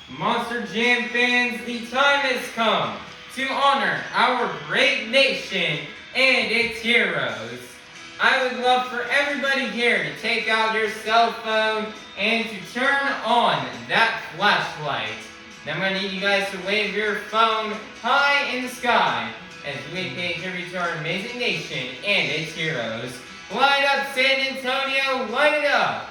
Monster Jam fans, the time has come to honor our great nation and its heroes. I would love for everybody here to take out your cell phone and to turn on that flashlight. Now I'm going to need you guys to wave your phone high in the sky as we pay tribute to our amazing nation and its heroes. Light up San Antonio, light it up!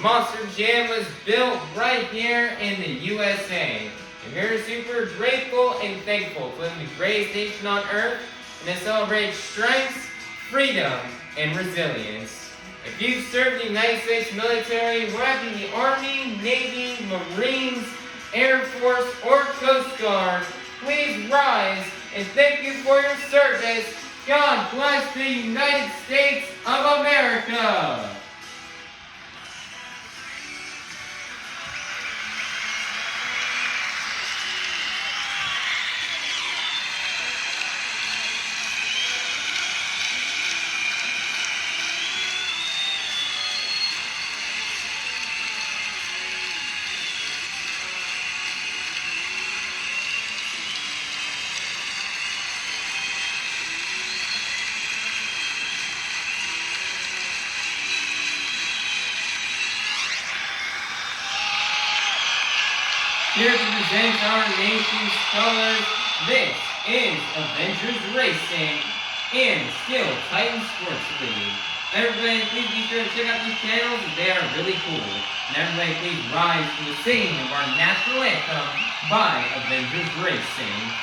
Monster Jam was built right here in the USA. And we're super grateful and thankful for the greatest nation on earth and to celebrate strength, freedom, and resilience. If you've served the United States military, whether in the Army, Navy, Marines, Air Force, or Coast Guard, please rise and thank you for your service. God bless the United States of America. Here to present our nation's colors, this is Avengers Racing and Steel Titan Sports League. Everybody, please be sure to check out these channels, they are really cool. And everybody, please rise to the singing of our national anthem by Avengers Racing.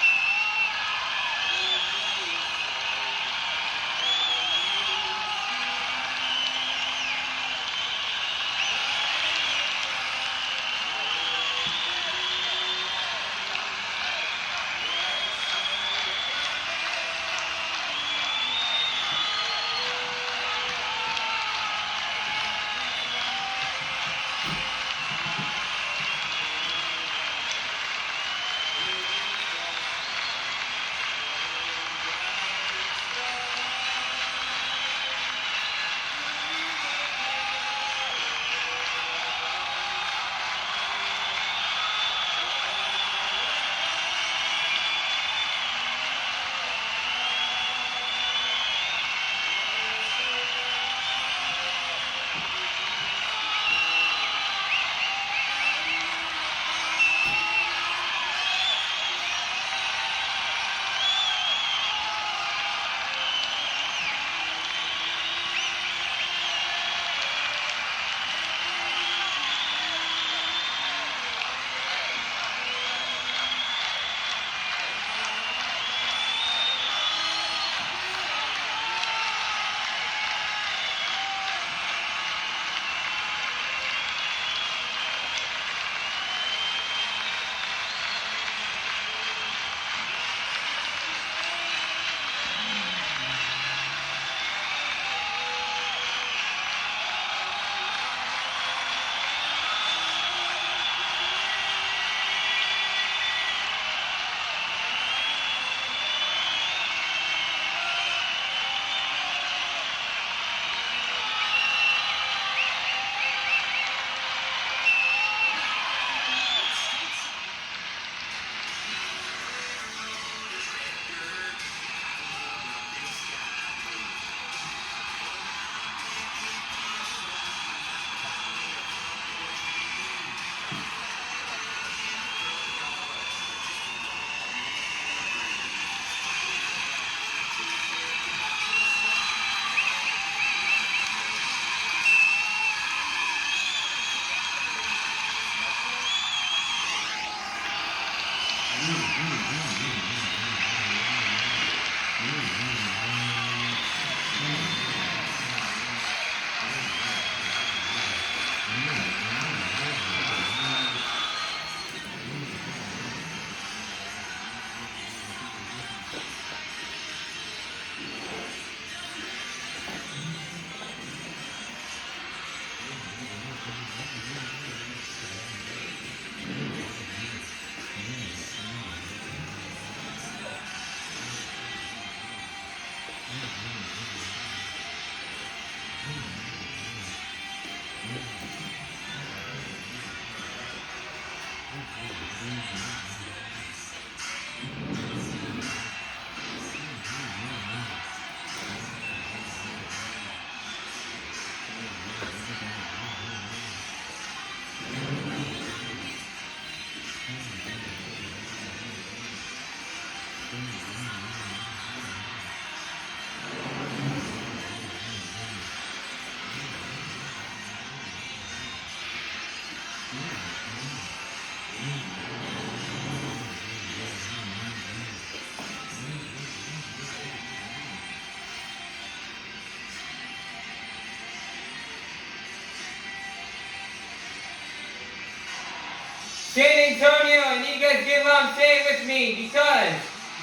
San Antonio, and you guys get what I'm saying with me, because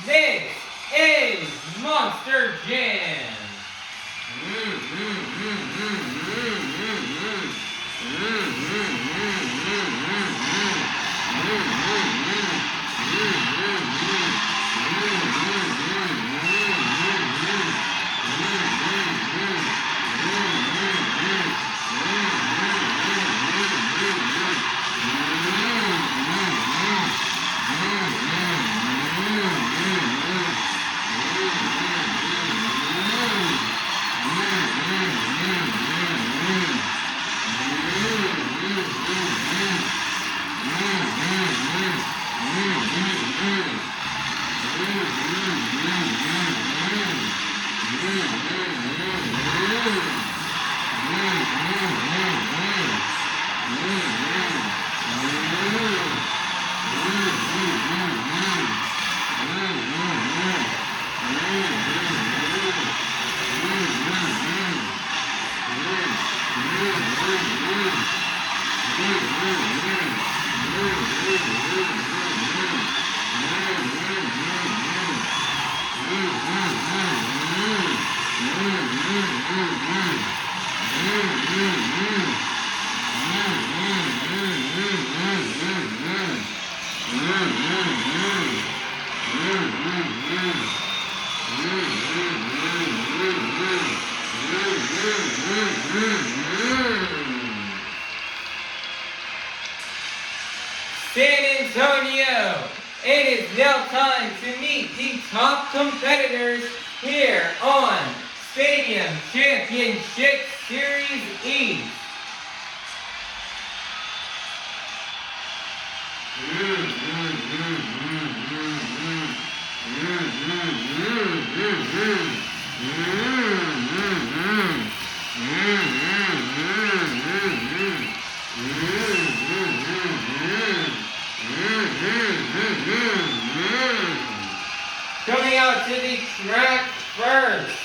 this is Monster Jam. San Antonio, it is now time to meet the top competitors here on Stadium Championship Series East. Coming out to the track first,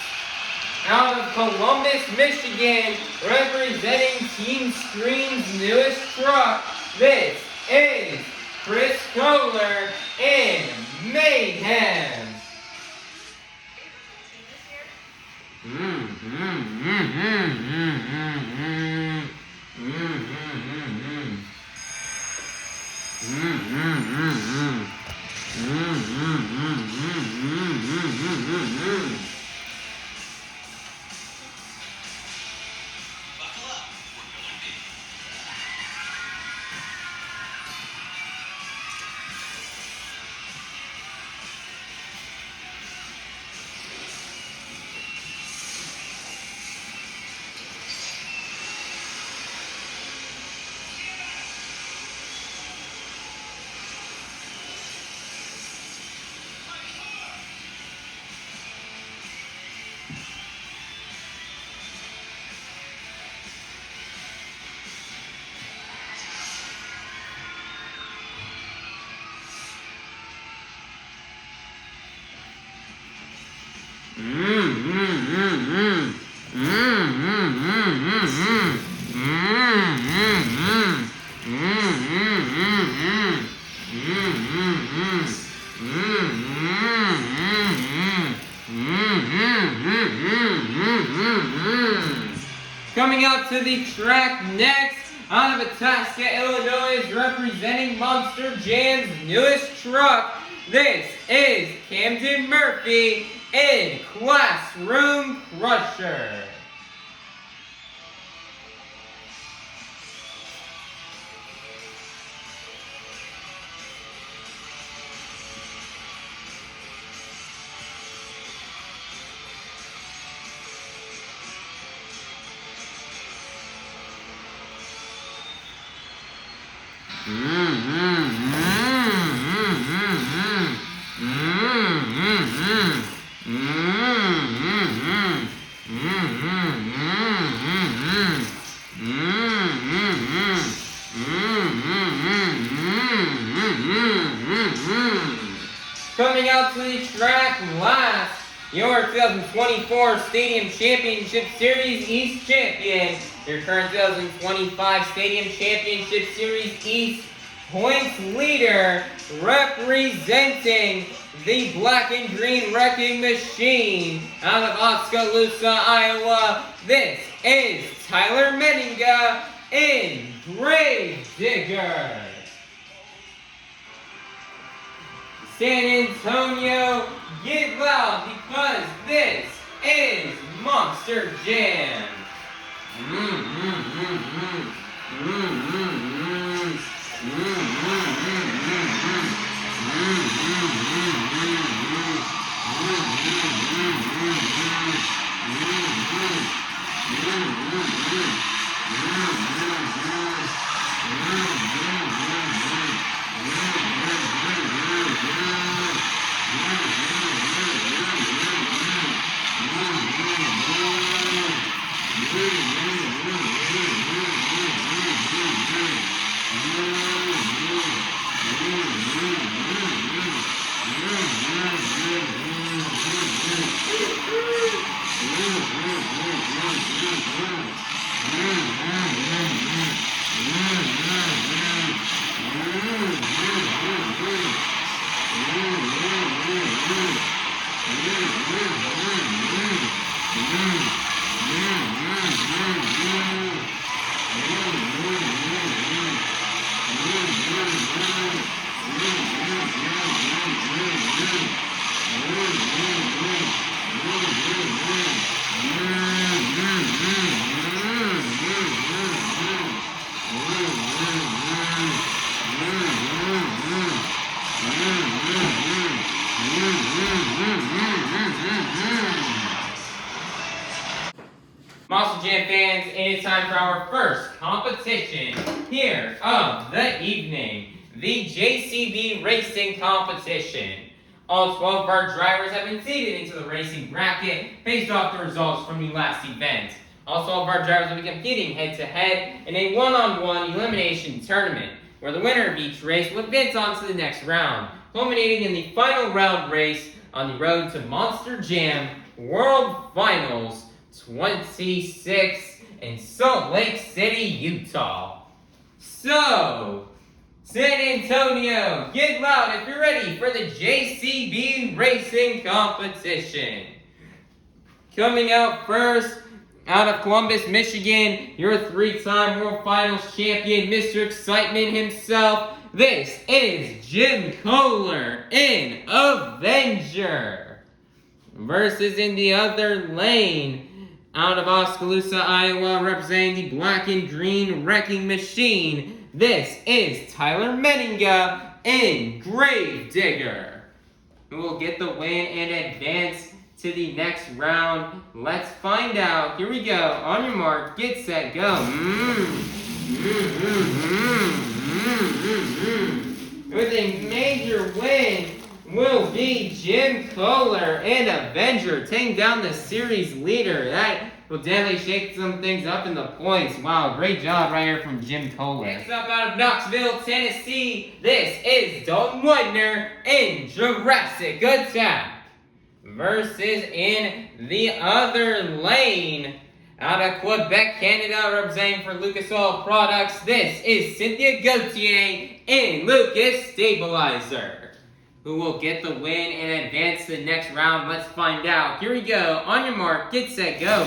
out of Columbus, Michigan, representing Team Screen's newest truck, this is Koehler and Mayhem. Coming out to the track next, out of Itasca, Illinois, representing Monster Jam's newest truck, this is Camden Murphy in Classroom Crusher. Coming out to the track last, your 2024 Stadium Championship Series East champion, your current 2025 Stadium Championship Series East points leader, representing the Black and Green Wrecking Machine out of Oskaloosa, Iowa. This is Tyler Menninga in Grave Digger. San Antonio, get loud because this is Monster Jam. Monster Jam fans, it is time for our first competition here of the evening, the JCB Racing Competition. All 12 of our drivers have been seeded into the racing bracket based off the results from the last event. Also, all of our drivers will be competing head-to-head in a one-on-one elimination tournament, where the winner of each race will advance on to the next round, culminating in the final round race on the road to Monster Jam World Finals 26 in Salt Lake City, Utah. So, San Antonio, get loud if you're ready for the JCB Racing Competition. Coming out first, out of Columbus, Michigan, your three-time World Finals champion, Mr. Excitement himself. This is Jim Koehler in Avenger. Versus in the other lane, out of Oskaloosa, Iowa, representing the Black and Green Wrecking Machine, this is Tyler Menninga in Grave Digger, who will get the win and advance to the next round. Let's find out. Here we go. On your mark, get set, go. With a major win will be Jim Koehler and Avenger taking down the series leader. That will definitely shake some things up in the points. Wow, great job right here from Jim Koehler. Next up out of Knoxville, Tennessee, this is Dalton Widner in Jurassic Attack. Versus in the other lane, out of Quebec, Canada, representing for Lucas Oil Products, this is Cynthia Gauthier in Lucas Stabilizer, who will get the win and advance to the next round. Let's find out. Here we go. On your mark, get set, go.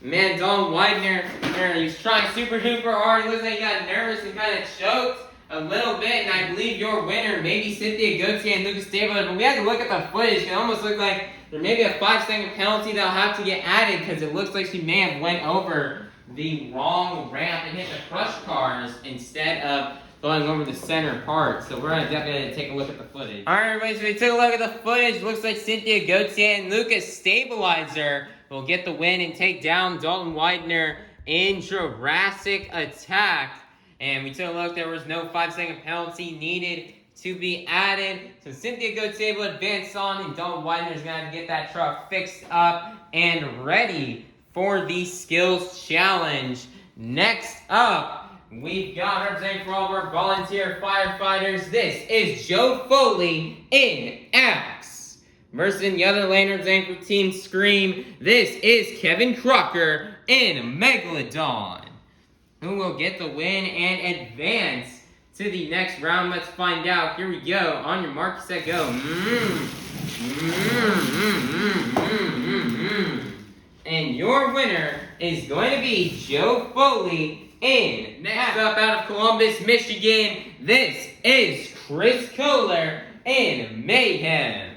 Man, Dalton Widner, he's trying super duper hard. He looks like he got nervous and kind of choked a little bit, and I believe your winner, maybe Cynthia Gauthier and Lucas Stabilizer, but we had to look at the footage. It almost looked like there may be a 5-second penalty that'll have to get added, because it looks like she may have went over the wrong ramp and hit the crush cars instead of going over the center part. So we're gonna definitely take a look at the footage. Alright everybody, so we took a look at the footage. Looks like Cynthia Gauthier and Lucas Stabilizer will get the win and take down Dalton Widner in Jurassic attack. And we took a look, there was no 5-second penalty needed to be added. So Cynthia Gauthier will advance on, and Dalton Widner is going to have to get that truck fixed up and ready for the skills challenge. Next up, we've got representing for all of our volunteer firefighters. This is Joe Foley in Axe. Versus in the other lane representing for Team Scream. This is Kevin Crocker in Megalodon. Who will get the win and advance to the next round? Let's find out. Here we go. On your mark, set, go. And your winner is going to be Joe Foley in. Next up, out of Columbus, Michigan, this is Chris Koehler in Mayhem.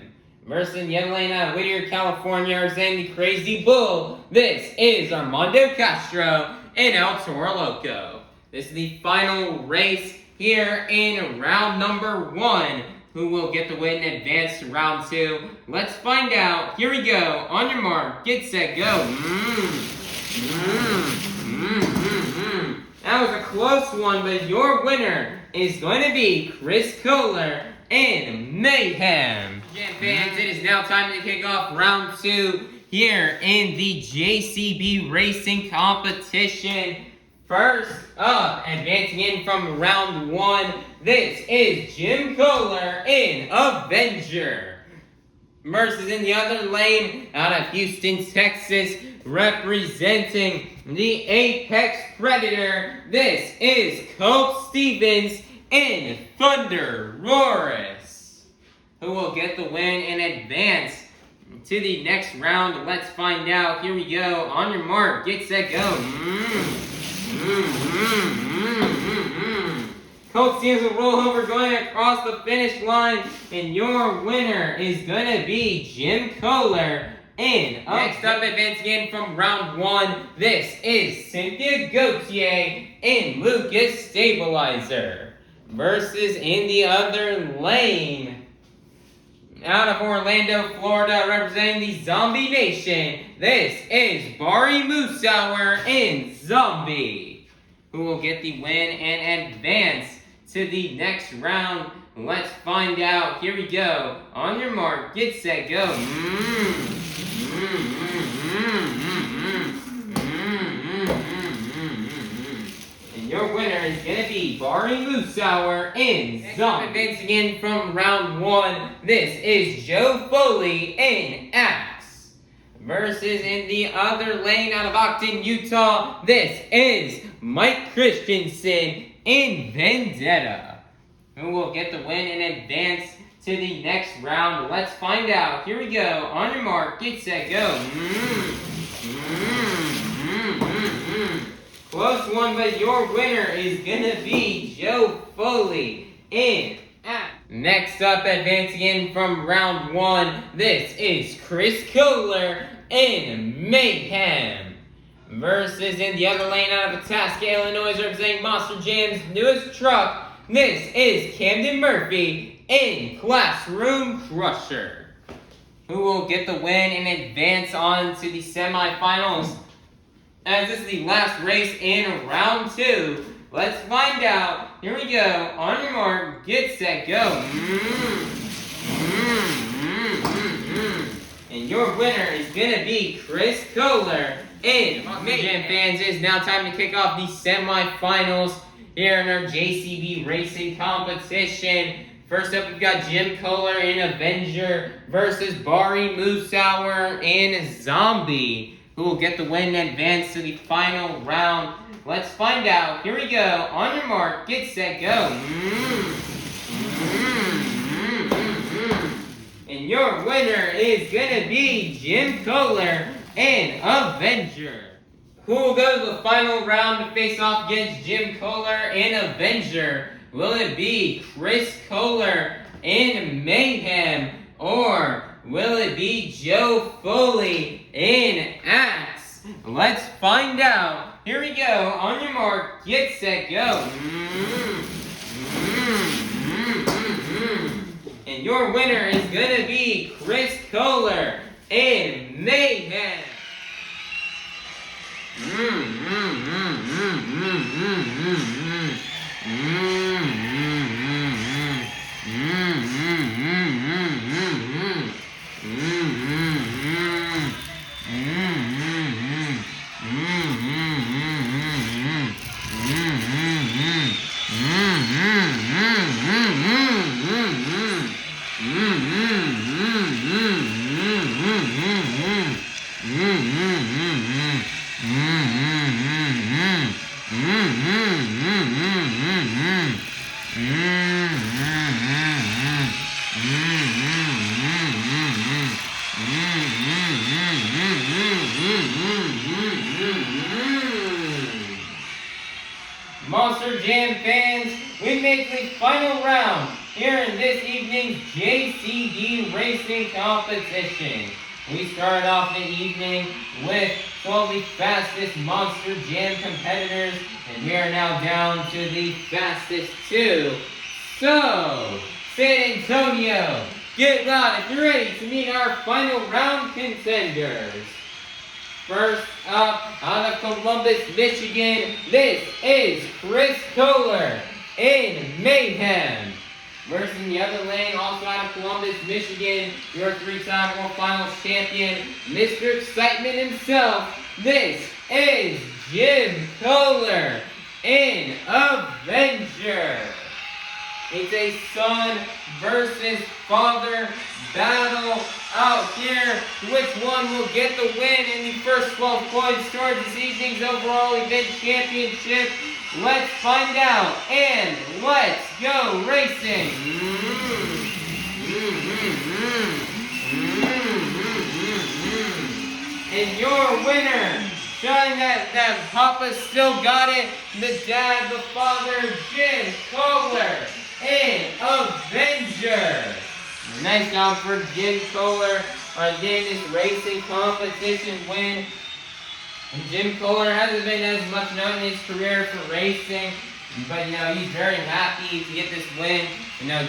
Versus in the other lane out of Whittier, California, representing the Crazy Bull, this is Armando Castro in Toro, Loco. This is the final race here in round number 1. Who will get the win and advance to round 2? Let's find out. Here we go. On your mark, get set, go. That was a close one, but your winner is going to be Chris Koehler in Mayhem. Again, fans, it is now time to kick off round 2 here in the JCB Racing competition. First up, advancing in from round 1, this is Jim Koehler in Avenger. Versus in the other lane, out of Houston, Texas, representing the Apex Predator, this is Colt Stevens in ThunderROARus. Who will get the win and advance to the next round? Let's find out. Here we go. On your mark, get set, go. Colt Stevens will roll over going across the finish line, and your winner is going to be Jim Koehler in. Next up, advancing in from round 1, this is Cynthia Gauthier in Lucas Stabilizer. Versus in the other lane, out of Orlando, Florida, representing the Zombie Nation, this is Bari Musawwir in Zombie. Who will get the win and advance to the next round? Let's find out. Here we go. On your mark, get set, go. And your winner is going to be Bari Musawwir in Zombie. Advancing in from round 1, this is Joe Foley in Axe. Versus in the other lane out of Ogden, Utah, this is Mike Christensen in Vendetta. Who will get the win and advance to the next round? Let's find out. Here we go. On your mark, get set, go. Close one, but your winner is going to be Joe Foley in Axe. Next up, advancing in from round 1, this is Chris Koehler in Mayhem. Versus in the other lane out of Itasca, Illinois, representing Monster Jam's newest truck, this is Camden Murphy in Classroom Crusher. Who will get the win and advance on to the semifinals? As this is the last race in round 2, let's find out. Here we go. On your mark, get set, go. And your winner is going to be Chris Koehler in Mayhem. Fans, it is now time to kick off the semifinals here in our JCB Racing competition. First up, we've got Jim Koehler in Avenger versus Bari Musawwir in Zombie. Who will get the win and advance to the final round? Let's find out. Here we go. On your mark, get set, go. And your winner is going to be Jim Koehler in Avenger. Who will go to the final round to face off against Jim Koehler in Avenger? Will it be Chris Koehler in Mayhem, or will it be Joe Foley in Axe? Let's find out. Here we go. On your mark, get set, go. And your winner is going to be Chris Koehler in Mayhem. Monster Jam fans, we make the final round here in this evening's JCD racing competition. We started off the evening with 12 of the fastest Monster Jam competitors, and we are now down to the fastest 2. So, San Antonio, get loud if you're ready to meet our final round contenders. First up, out of Columbus, Michigan, this is Koehler in Mayhem. Versus in the other lane, also out of Columbus, Michigan, your 3-time World Finals champion, Mr. Excitement himself, this is Koehler in Avenger. It's a son versus father battle out here. Which one will get the win in the first 12 points towards this evening's overall event championship? Let's find out, and let's go racing. And your winner, showing that Papa still got it, the dad, the father, Koehler in Avenger. Nice job for Koehler on getting this racing competition win. And Koehler hasn't been as much known in his career for racing, but he's very happy to get this win.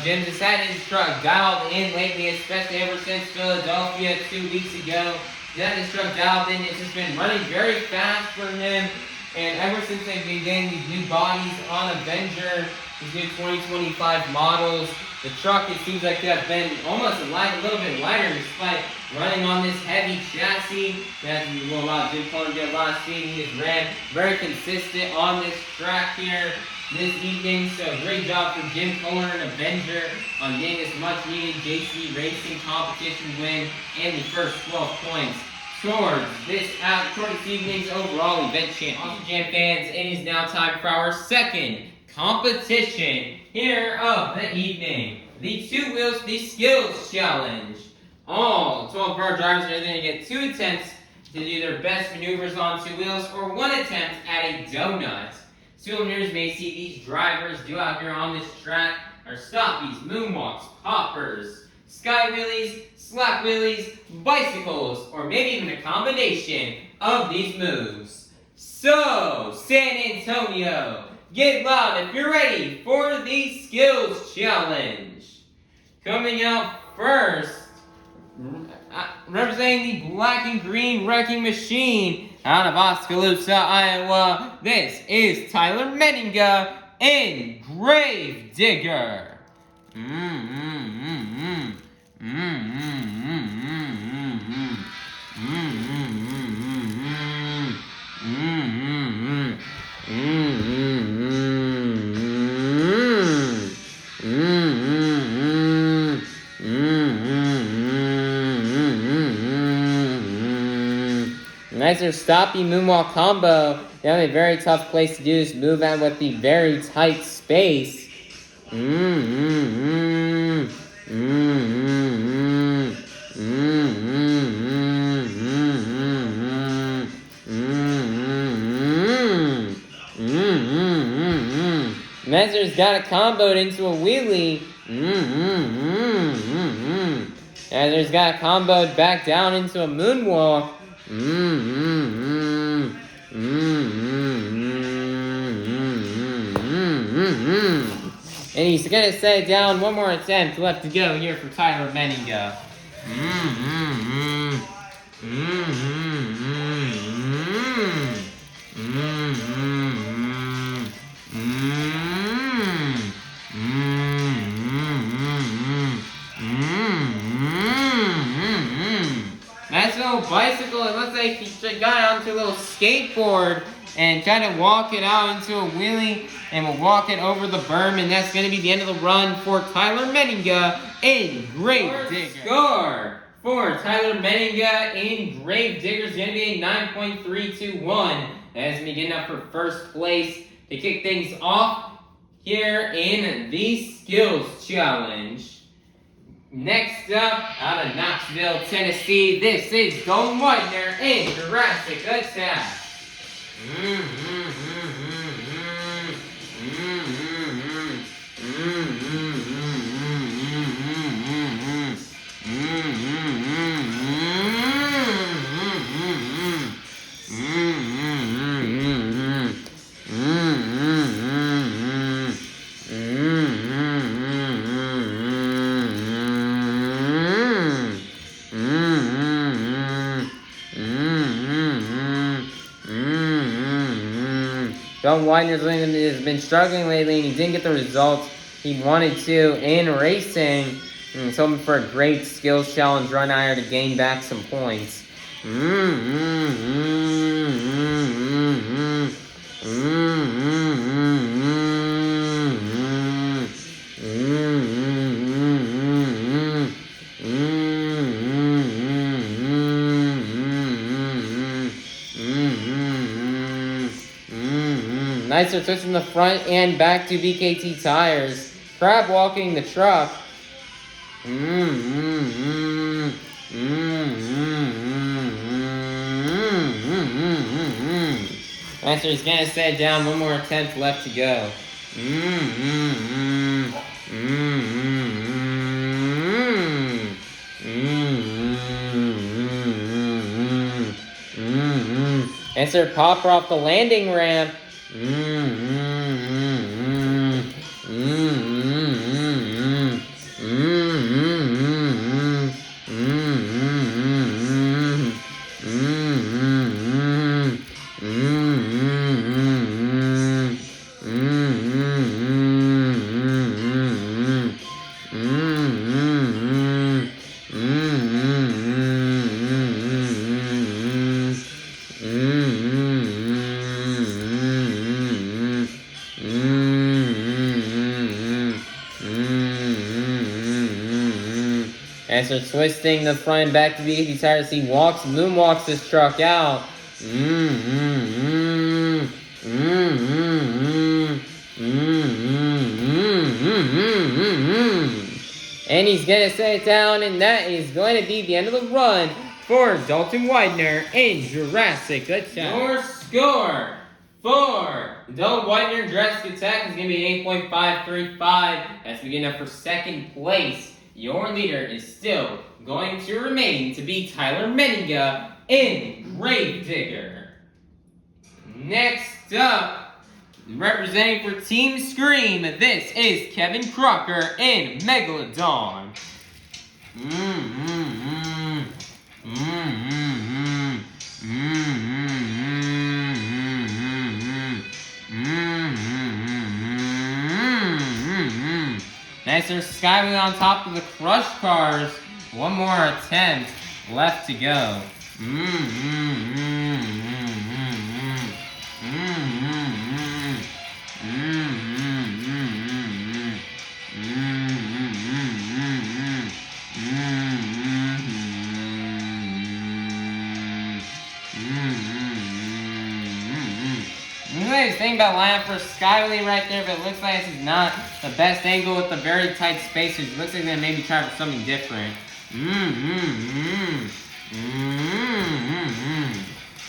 Jim just had his truck dialed in lately, especially ever since Philadelphia 2 weeks ago. He had his truck dialed in. It's just been running very fast for him. And ever since they've been getting these new bodies on Avenger, these new 2025 models, the truck, it seems like they have been almost a little bit lighter despite running on this heavy chassis. That will allow Koehler to get a lot of speed. He just ran very consistent on this track here this evening. So great job for Koehler and Avenger on getting this much needed JC racing competition win and the first 12 points towards this evening's overall event champion. Monster Jam fans, it is now time for our second competition here of the evening. The 2 wheels, the skills challenge. All 12 of our drivers are going to get 2 attempts to do their best maneuvers on 2 wheels, or 1 attempt at a donut. Listeners may see these drivers do out here on this track are stoppies, moonwalks, poppers, sky wheelies, slap wheelies, bicycles, or maybe even a combination of these moves. So, San Antonio, get loud if you're ready for the skills challenge. Coming out first, representing the black and green wrecking machine out of Oskaloosa, Iowa, this is Tyler Menninga in Grave Digger. Nicer stoppy moonwalk combo. Definitely a very tough place to do this move at with the very tight space. Mezzer's got it comboed into a wheelie. Mezzer's got it comboed back down into a moonwalk. And he's gonna set it down. One more attempt left to go here for Tyler Menninga. got onto a little skateboard and kind of walk it out into a wheelie, and we'll walk it over the berm, and that's going to be the end of the run for Tyler Menninga in Gravedigger. Score for Tyler Menninga in Gravedigger is going to be a 9.321. That's going to be getting up for first place to kick things off here in the Skills Challenge. Next up, out of Knoxville, Tennessee, this is Dalton Widner in Jurassic Attack. Dalton Widner has been struggling lately, and he didn't get the results he wanted to in racing. He's hoping for a great skills challenge run out here to gain back some points. Nicer twist in the front and back to BKT tires. Crab walking the truck. Nicer's gonna set down. One more attempt left to go. Nicer popper off the landing ramp. After twisting the front and back to BKT tires, he moonwalks this truck out. And he's going to set it down, and that is going to be the end of the run for Dalton Widner in Jurassic Attack. Your score for Dalton Widner in Jurassic Attack is going to be 8.535. That's beginning up for second place. Your leader is still going to remain to be Tyler Menninga in Gravedigger. Next up, representing for Team Scream, this is Kevin Crocker in Megalodon. Nicer skywing on top of the Crush cars. One more attempt left to go. I was thinking about lining up for Skyway right there, but it looks like this is not the best angle with the very tight spaces. It looks like they're maybe trying for something different.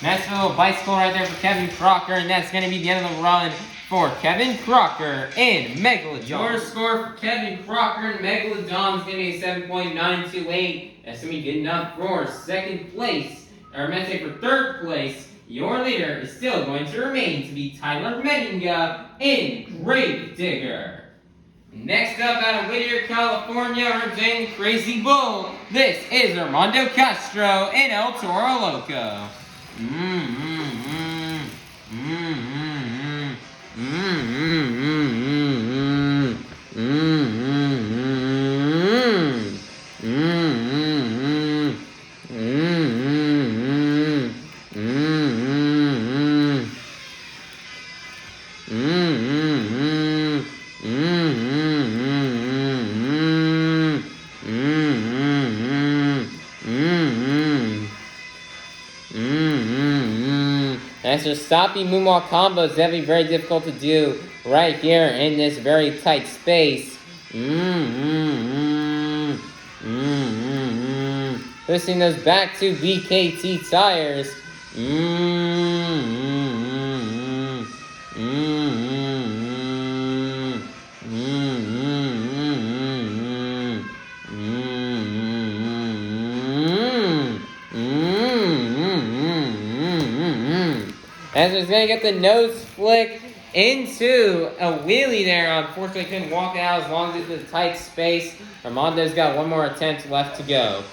Nice little bicycle right there for Kevin Crocker, and that's going to be the end of the run for Kevin Crocker in Megalodon. Your score for Kevin Crocker in Megalodon is going to be 7.928. That's going to be good enough for second place, or I meant to say for third place. Your leader is still going to remain to be Tyler Menninga in Gravedigger. Next up out of Whittier, California, representing the Crazy Bull, this is Armando Castro in El Toro Loco. That's your stopping moonwalk combo is definitely very difficult to do right here in this very tight space. Pushing those back to BKT tires. As he's gonna get the nose flick into a wheelie there. Unfortunately, couldn't walk it out as long as it's a tight space. Armando's got one more attempt left to go.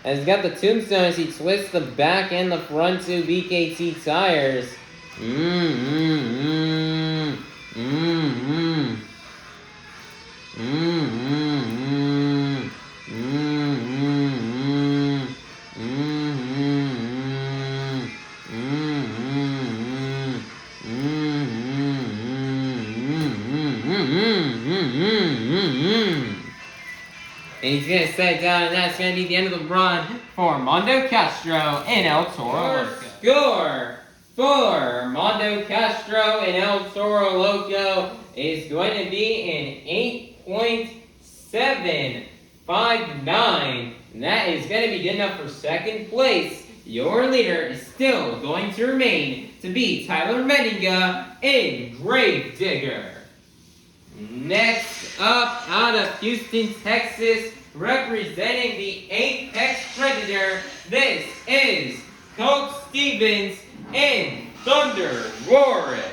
As he's got the tombstone as he twists the back and the front to BKT tires. And he's going to set it down, and that's going to be the end of the run for Armando Castro and El Toro Loco. Score for Armando Castro and El Toro Loco is going to be an 8.759. And that is going to be good enough for second place. Your leader is still going to remain to be Tyler Menninga in Gravedigger. Next up, out of Houston, Texas, representing the Apex Predator, this is Colt Stevens in ThunderROARus.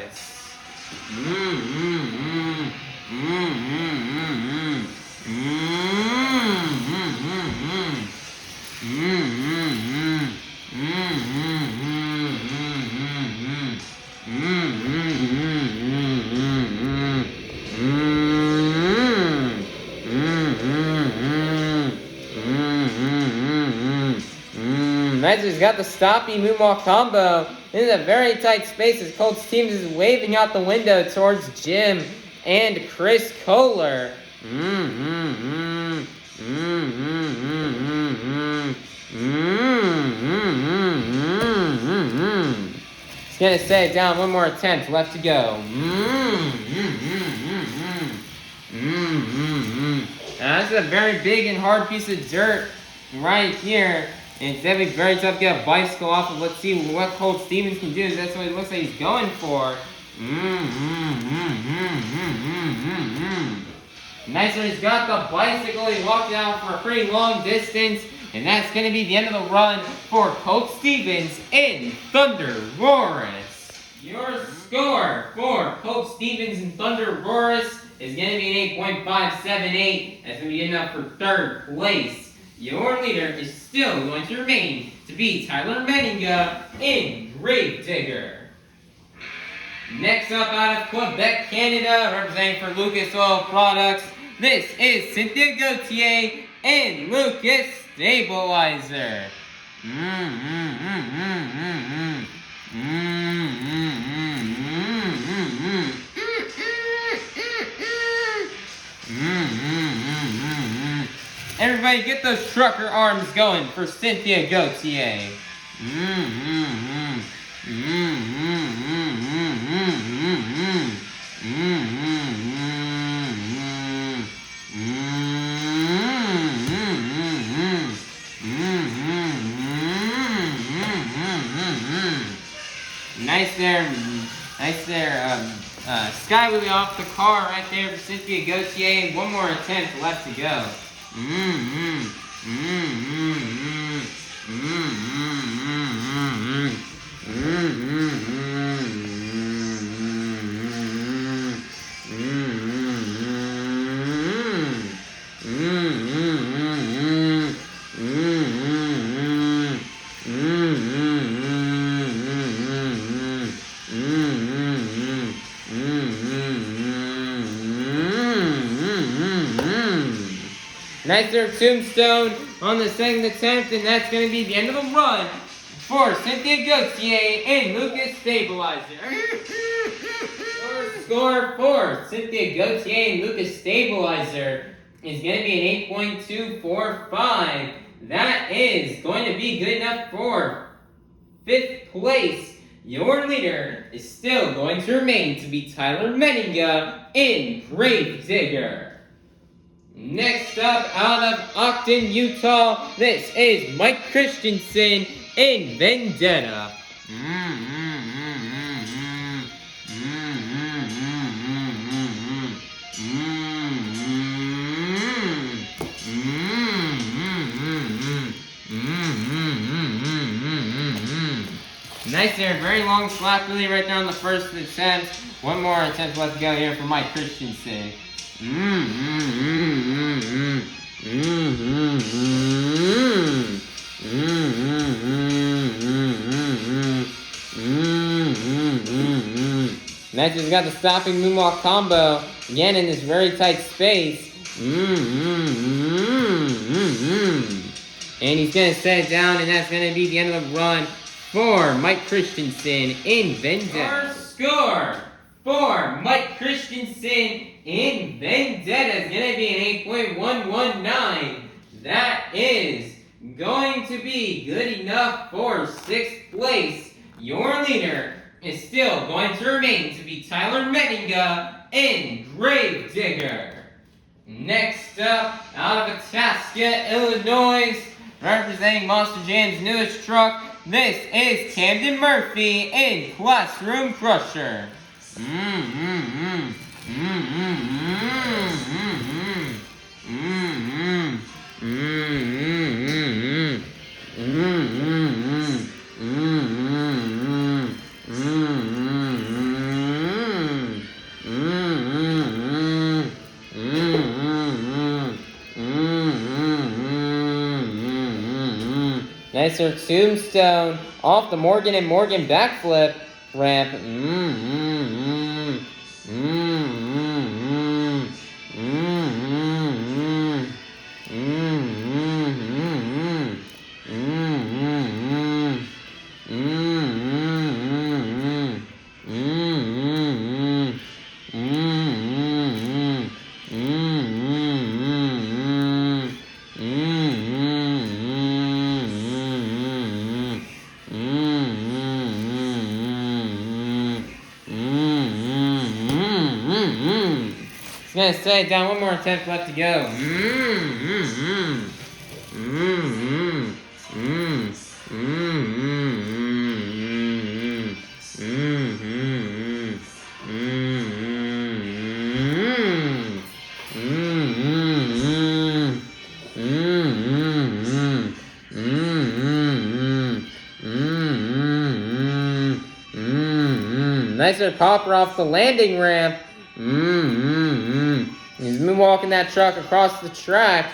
He's got the stopping moonwalk combo in a very tight space as Colt Stevens is waving out the window towards Jim and Chris Koehler. He's going to set it down, one more attempt left to go. Now, this is a very big and hard piece of dirt right here. And it's definitely very tough to get a bicycle off of. Let's see what Colt Stevens can do. That's what it looks like he's going for. Nice one. He's got the bicycle. He walked it out for a pretty long distance. And that's going to be the end of the run for Colt Stevens in ThunderROARus. Your score for Colt Stevens in ThunderROARus is going to be an 8.578. That's going to be good enough for third place. Your leader is still going to remain to be Tyler Menninga in Gravedigger. Next up, out of Quebec, Canada, representing for Lucas Oil Products, this is Cynthia Gauthier and Lucas Stabilizer. Everybody get those trucker arms going for Cynthia Gauthier. Nice there, skywheeling off the car right there for Cynthia Gauthier. One more attempt left to go. Nice there tombstone on the second attempt, and that's going to be the end of the run for Cynthia Gauthier and Lucas Stabilizer. Your score for Cynthia Gauthier and Lucas Stabilizer is going to be an 8.245. That is going to be good enough for 5th place. Your leader is still going to remain to be Tyler Menninga in Gravedigger. Next up, out of Ogden, Utah, this is Mike Christensen in Vendetta. Nice there, very long slap really right there on the first attempt. One more attempt left to go here for Mike Christensen. Next, he's got the stopping moonwalk combo again in this very tight space. And he's gonna set it down, and that's gonna be the end of the run for Mike Christensen in Vendetta. Our score for Mike Christensen in Vendetta is going to be an 8.119. That is going to be good enough for 6th place. Your leader is still going to remain to be Tyler Menninga in Gravedigger. Next up, out of Itasca, Illinois, representing Monster Jam's newest truck, this is Camden Murphy in Classroom Crusher. Nice tombstone off the Morgan and Morgan backflip ramp. He's gonna set it down. One more attempt left to go. Nicer popper off the landing ramp. He's moonwalking that truck across the track.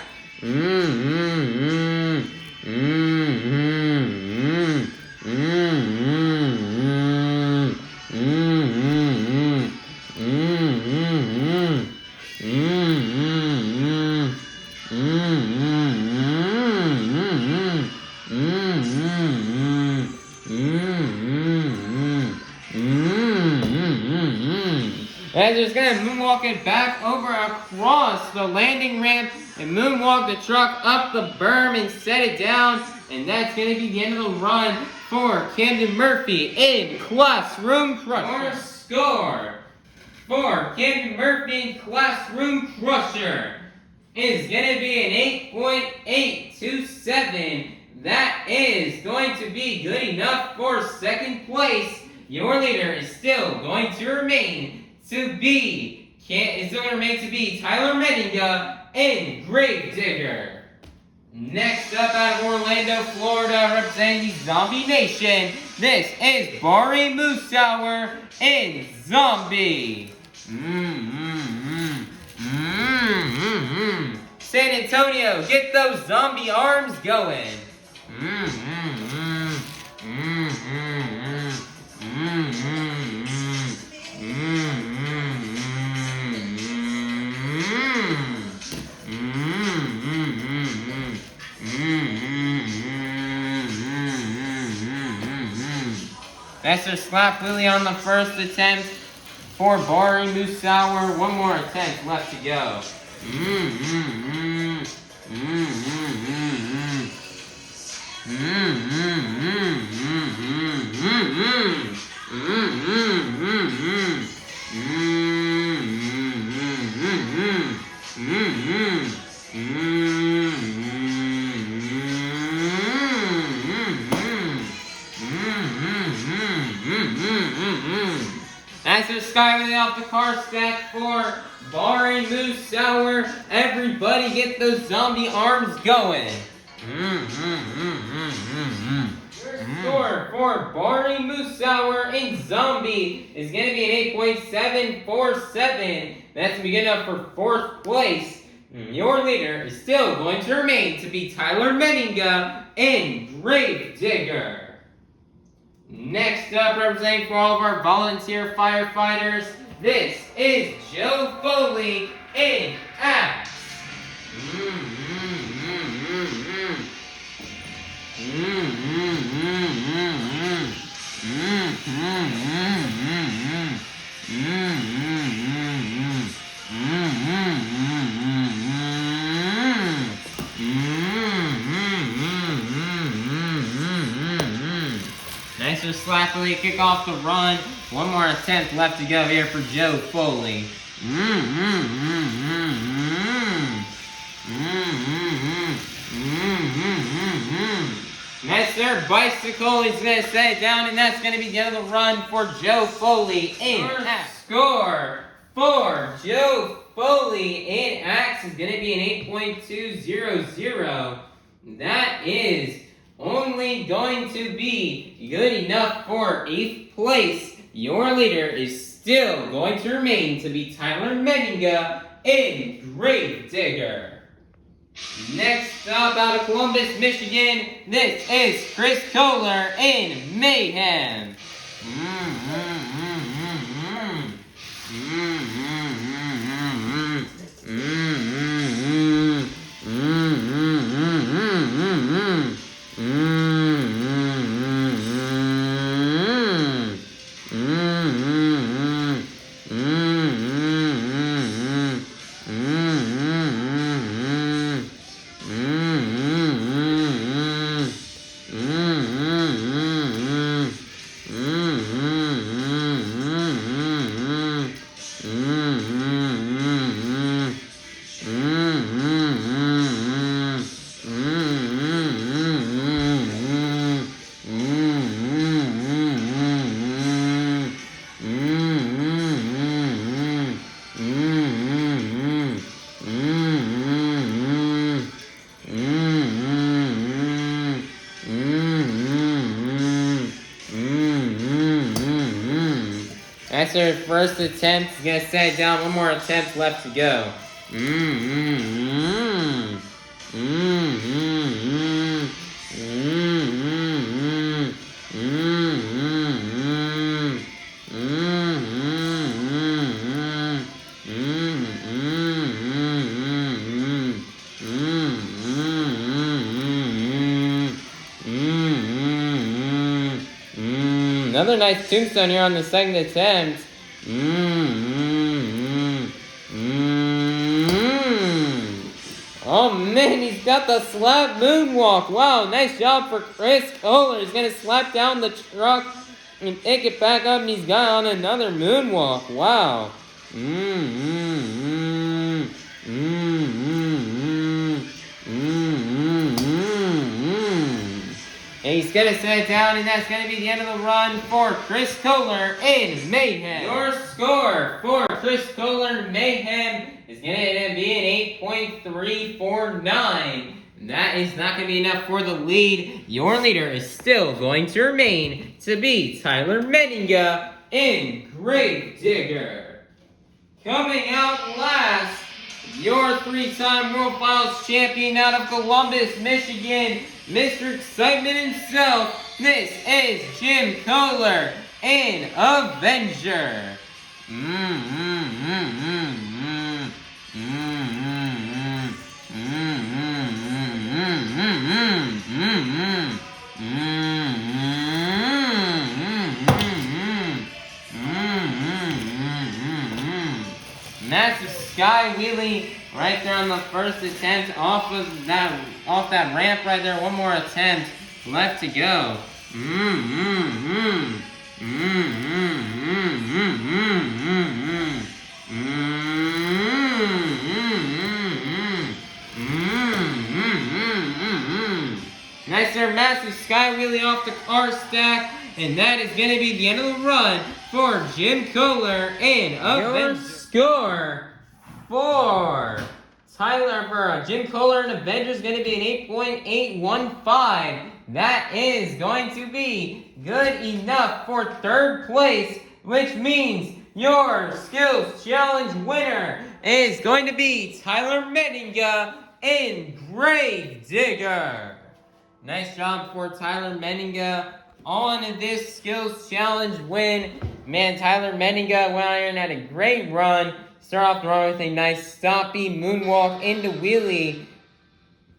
And just gonna moonwalk it back over across the landing ramp and moonwalk the truck up the berm and set it down. And that's gonna be the end of the run for Camden Murphy in Classroom Crusher. Our score for Camden Murphy in Classroom Crusher is gonna be an 8.827. That is going to be good enough for 2nd place. Your leader is still going to remain to be Tyler Menninga in Gravedigger. Next up out of Orlando, Florida, representing the Zombie Nation, this is Bari Musawwir in Zombie. San Antonio, get those zombie arms going. That's our slap Willie on the first attempt for Bari Musawwir. One more attempt left to go. That's a skyway off the car stack for Bari Musawwir. Everybody get those zombie arms going. Score for Bari Musawwir in Zombie is going to be an 8.747. That's going to be good enough for 4th place. Your leader is still going to remain to be Tyler Menninga in Gravedigger. Next up, representing for all of our volunteer firefighters, this is Joe Foley in Axe. Nice to slappily kick off the run. One more attempt left to go here for Joe Foley. That's their bicycle. He's going to set it down, and that's going to be the end of the run for Joe Foley in Axe. Score for Joe Foley in Axe is going to be an 8.200. That is only going to be good enough for 8th place. Your leader is still going to remain to be Tyler Menninga in Gravedigger. Next up, out of Columbus, Michigan, this is Chris Koehler in Mayhem. That's her first attempt. He's going to set it down. One more attempt left to go. Another nice tombstone here on the second attempt. Oh man, he's got the slap moonwalk. Wow, nice job for Chris Koehler. He's going to slap down the truck and pick it back up, and he's got on another moonwalk. Wow. And he's going to set it down, and that's going to be the end of the run for Chris Koehler in Mayhem. Your score for Chris Koehler Mayhem is going to be an 8.349. That is not going to be enough for the lead. Your leader is still going to remain to be Tyler Menninga in Gravedigger. Coming out last, your 3-time World Finals champion out of Columbus, Michigan, Mr. Excitement himself. This is Jim Koehler in Avenger. Massive sky wheelie right there on the first attempt off that ramp right there. One more attempt left to go. Nice there, massive sky wheelie off the car stack, and that is going to be the end of the run for Jim Koehler and Avenger. Score for Jim Koehler and Avenger is going to be an 8.815. That is going to be good enough for third place, which means your skills challenge winner is going to be Menninga in Grave Digger. Nice job for Menninga on this skills challenge win. Man, Menninga went out here and had a great run. Start off the run with a nice stoppy moonwalk into wheelie,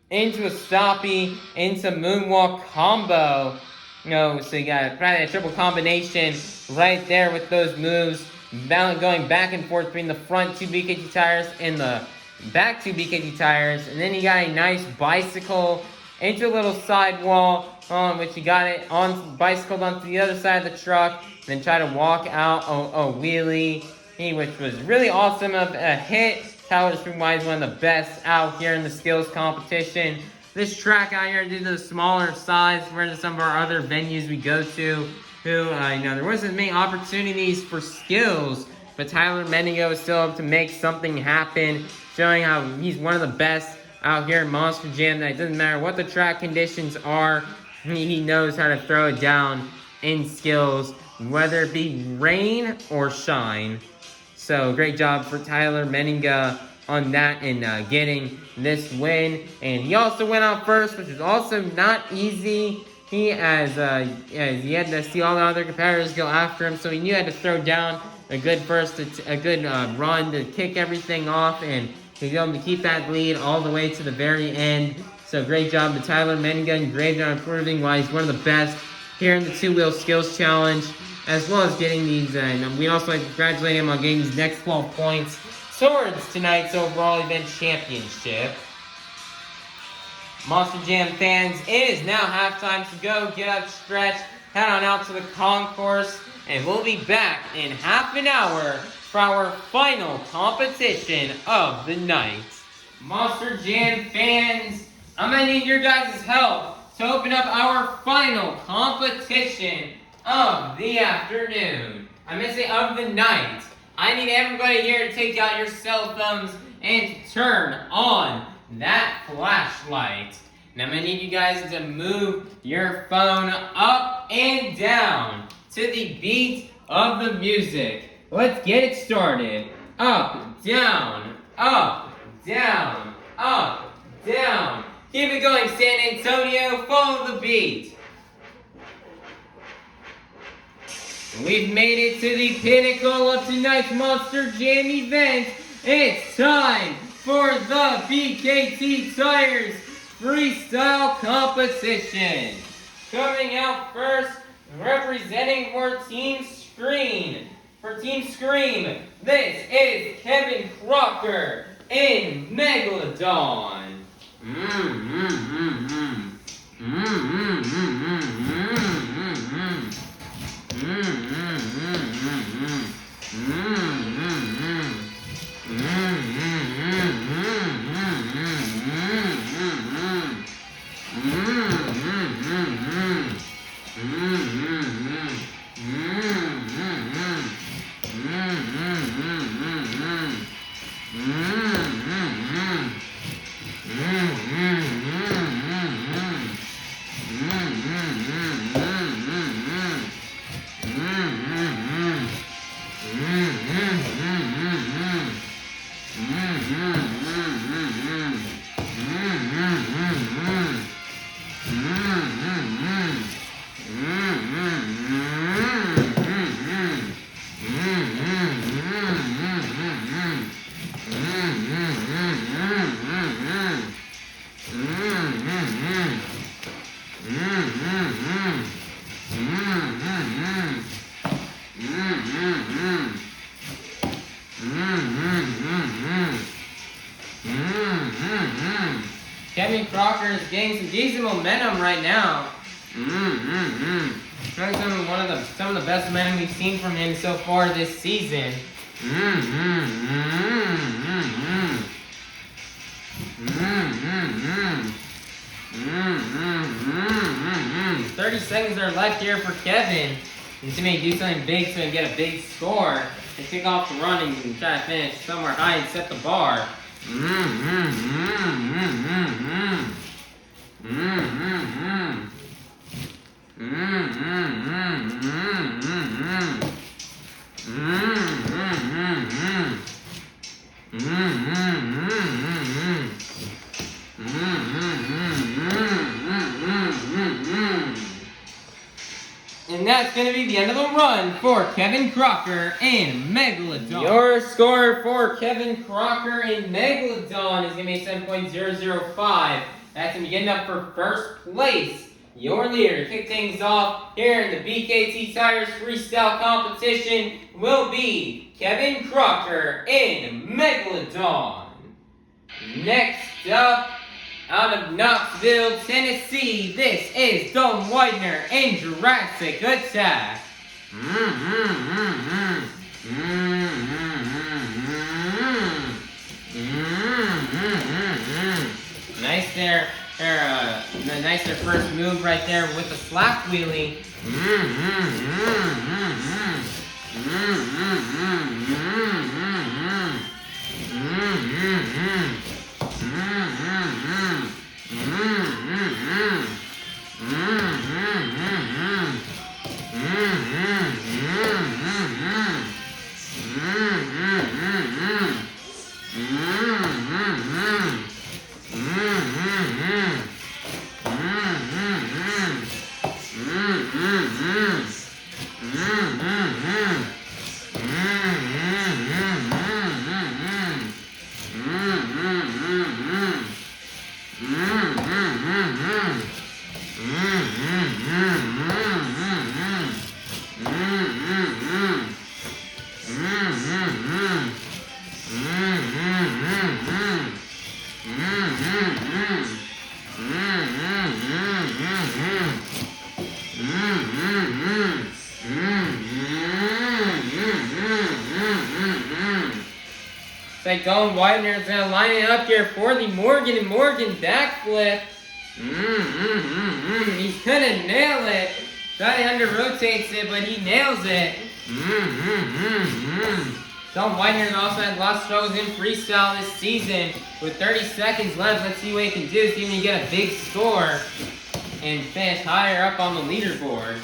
into a stoppy, into moonwalk combo. So you got probably a triple combination right there with those moves. Going back and forth between the front 2 BKT tires and the back 2 BKT tires. And then you got a nice bicycle into a little sidewall, which you got it bicycled onto the other side of the truck, then try to walk out a wheelie, which was really awesome of a hit. Tyler Springwise, one of the best out here in the skills competition. This track out here, due to the smaller size compared to some of our other venues we go to, there wasn't many opportunities for skills, but Menninga was still able to make something happen, showing how he's one of the best out here in Monster Jam, that it doesn't matter what the track conditions are, he knows how to throw it down in skills, whether it be rain or shine. So great job for Menninga on that and getting this win. And he also went out first, which was also not easy. He had to see all the other competitors go after him, so he knew he had to throw down a good run to kick everything off, and he's able to keep that lead all the way to the very end. So great job to Menninga and great job proving why he's one of the best here in the two-wheel skills challenge, as well as getting these, and we also like to congratulate him on getting these next 12 points towards tonight's overall event championship. Monster Jam fans, it is now halftime, so go get up, stretch, head on out to the concourse, and we'll be back in half an hour for our final competition of the night. Monster Jam fans, I'm going to need your guys' help to open up our final competition of the afternoon. I'm going to say of the night. I need everybody here to take out your cell phones and turn on that flashlight. And I'm going to need you guys to move your phone up and down to the beat of the music. Let's get it started. Up, down, up, down, up, down. Keep it going, San Antonio. Follow the beat. We've made it to the pinnacle of tonight's Monster Jam event. It's time for the BKT Tires Freestyle Competition. Coming out first, representing for Team Scream. For Team Scream, this is Kevin Crocker in Megalodon. Kevin Crocker is getting some decent momentum right now. Some of the best momentum we've seen from him so far this season. 30 seconds are left here for Kevin. He's going to do something big so he can get a big score and kick off the run and try to finish somewhere high and set the bar. And that's going to be the end of the run for Kevin Crocker and Megalodon. Your score for Kevin Crocker and Megalodon is going to be 7.005. That's going to be getting up for first place. Your leader to kick things off here in the BKT Tires Freestyle competition will be Kevin Crocker and Megalodon. Next up, out of Knoxville, Tennessee, this is Dalton Widner and Jurassic Attack. Nice there. Nice their first move right there with the slap wheelie. Like Dalton Widner is going to line it up here for the Morgan and Morgan backflip. He's going to nail it. Try under rotates it, but he nails it. Dalton Widner also had lots of struggles in freestyle this season. With 30 seconds left, let's see what he can do. See if he can get a big score and finish higher up on the leaderboard.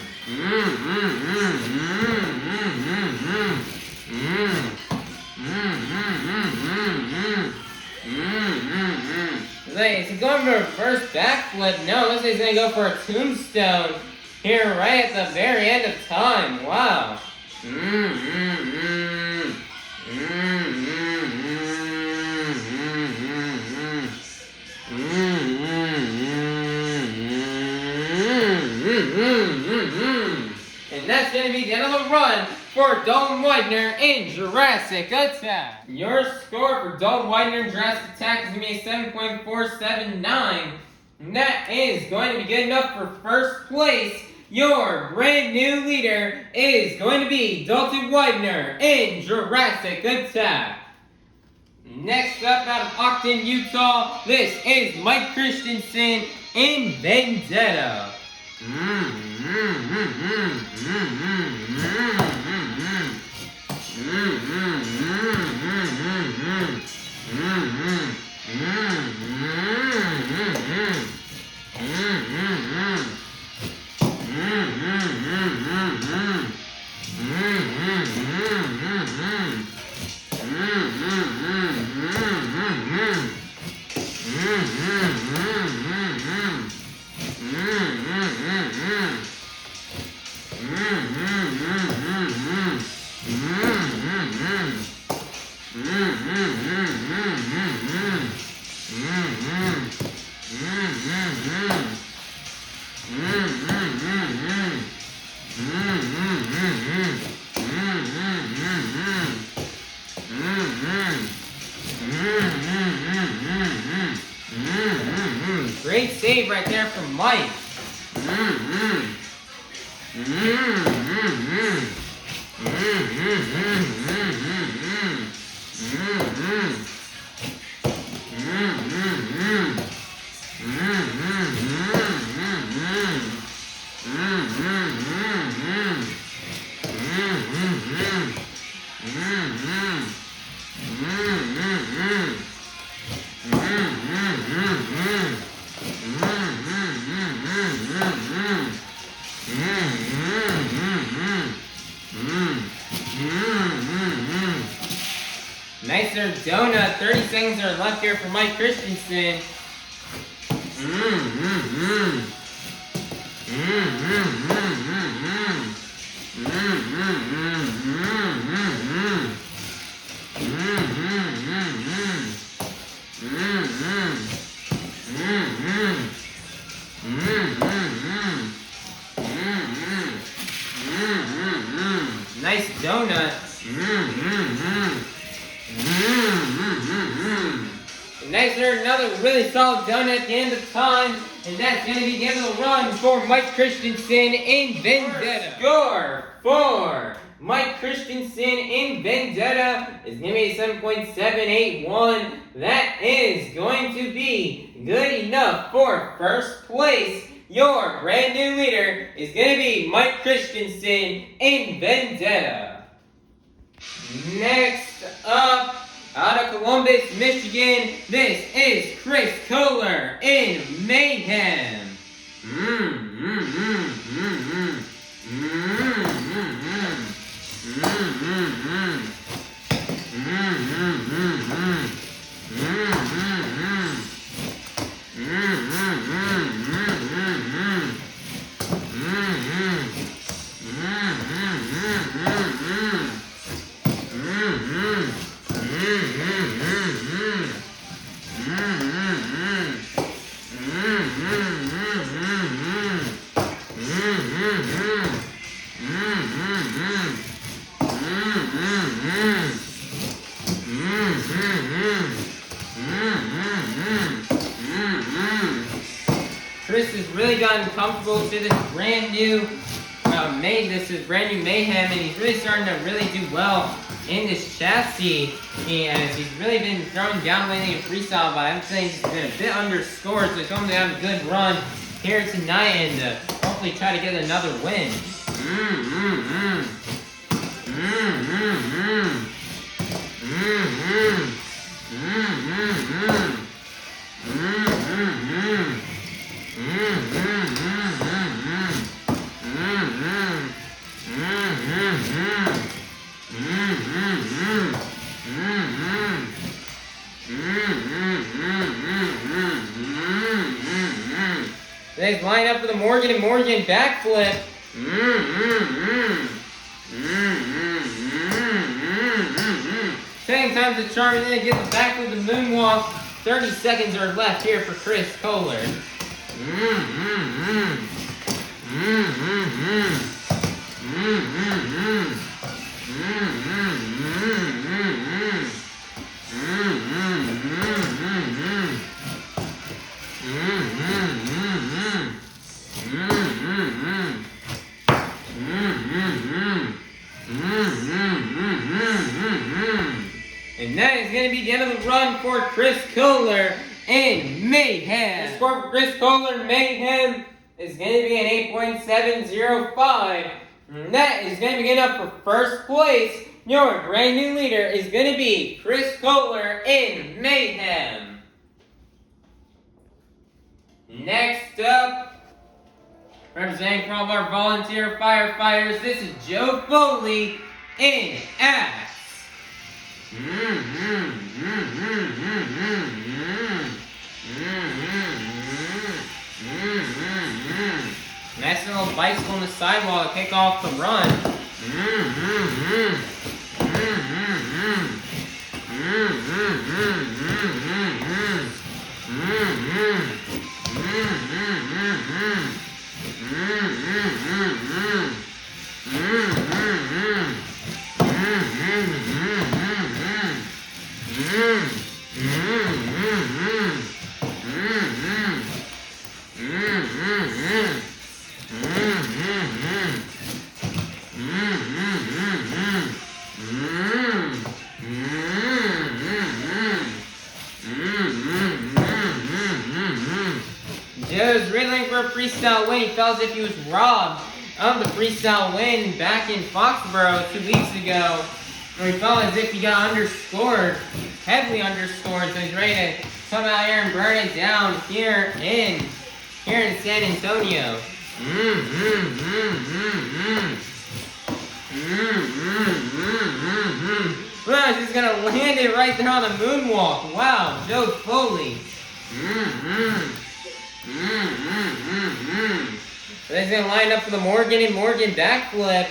Is he going for a reverse backflip? No, looks like he's going to go for a tombstone here right at the very end of time. Wow. And that's going to be the end of the run for Dalton Widner and Jurassic Attack. Your score for Dalton Widner and Jurassic Attack is going to be a 7.479. And that is going to be good enough for first place. Your brand new leader is going to be Dalton Widner and Jurassic Attack. Next up out of Ogden, Utah, this is Mike Christensen and Vendetta. right there from Mike. Nice there, donut. 30 seconds are left here for Mike Christensen. Nice donut. Next, there's another really solid donut at the end of time, and that's going to be the end of the run for Mike Christensen in Vendetta. Score for Mike Christensen in Vendetta is going to be 7.781. That is going to be good enough for first place. Your brand new leader is going to be Mike Christensen in Vendetta. Next up, out of Columbus, Michigan, this is Chris Koehler in Mayhem. Chris has really gotten comfortable to this brand new Mayhem, and he's really starting to really do well in this chassis. He's really been throwing down lately in freestyle, but I'm saying he's been a bit underscored, so he's hoping to have a good run here tonight and hopefully try to get another win. They line up with a Morgan and Morgan backflip. Second time's a charm, and then they get the backflip and moonwalk. 30 seconds are left here for Chris Koehler. And that is going to be the end of the run for Chris Koehler in Mayhem. The score for Chris Koehler in Mayhem is going to be an 8.705. And that is going to be good enough for first place. Your brand new leader is going to be Chris Koehler in Mayhem. Next up, representing for all of our volunteer firefighters, this is Joe Foley in Axe. Nice little bicycle on the sidewall to kick off the run. freestyle win. He felt as if he was robbed of the freestyle win back in Foxborough 2 weeks ago. Where he felt as if he got underscored, heavily underscored, so he's ready to come out here and burn it down here in San Antonio. Wow, he's gonna land it right there on the moonwalk. Wow, Joe Foley. So he's gonna line up for the Morgan and Morgan backflip.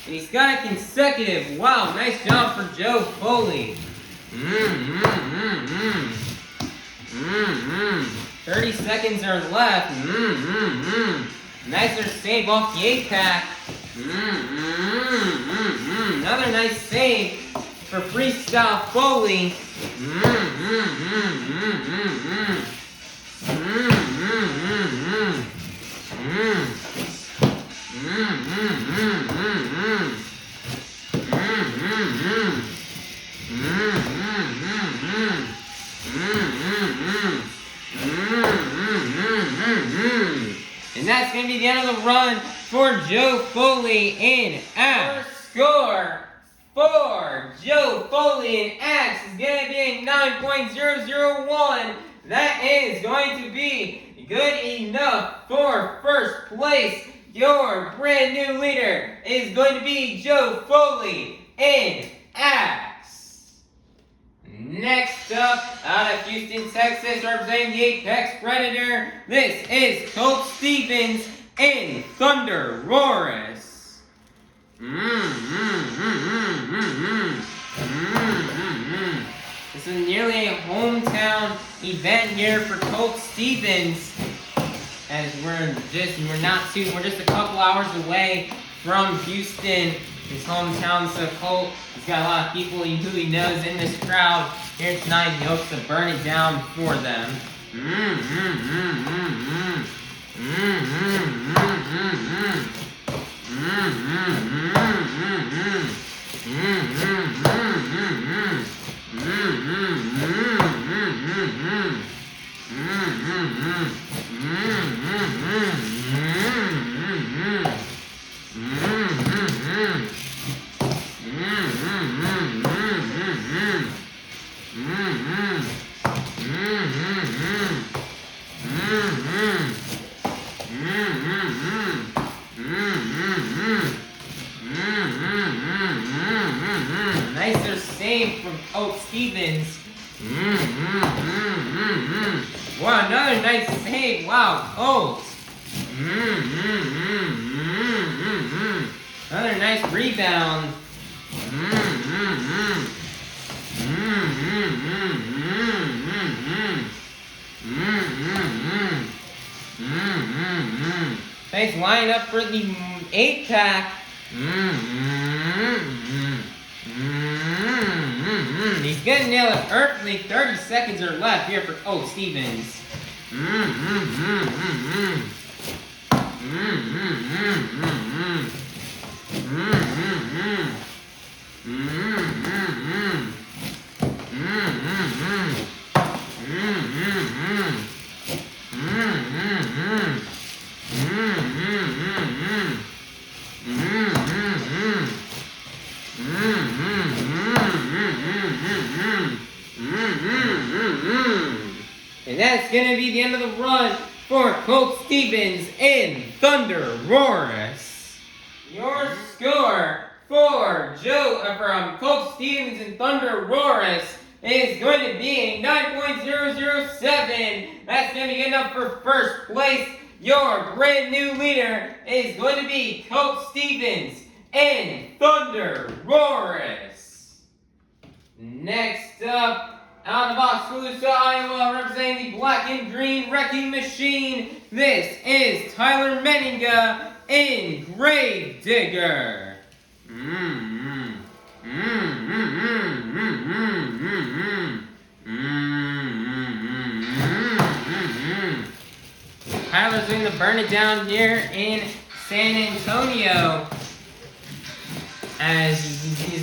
And he's got a consecutive. Wow, nice job for Joe Foley. 30 seconds are left. Nicer save off the 8-pack. Another nice save for Freestyle Foley. And that's going to be the end of the run for Joe Foley in Axe. Score for Joe Foley in Axe is going to be a 9.001. That is going to be good enough for first place. Your brand new leader is going to be Joe Foley in Axe. Next up, out of Houston, Texas, representing the Apex Predator, this is Colt Stevens in ThunderROARus. This is nearly a hometown event here for Colt Stevens, as we're just a couple hours away from Houston, his hometown. So Colt, he's got a lot of people who he knows in this crowd here tonight. He hopes to burn it down for them. Nicer save from Colt Stevens. Wow, another nice save. Wow, Colt. Another nice rebound. Nice line up for the 8-pack. He's gonna nail it perfectly. 30 seconds are left here for Colt Stevens. And that's going to be the end of the run for Colt Stevens in ThunderROARus. Your score for Colt Stevens in ThunderROARus is going to be a 9.007. That's going to be good enough for first place. Your brand new leader is going to be Colt Stevens in ThunderROARus. Next up, out of Oskaloosa, Iowa, representing the Black and Green Wrecking Machine, this is Tyler Menninga in Grave Digger. Tyler's going to burn it down here in San Antonio. as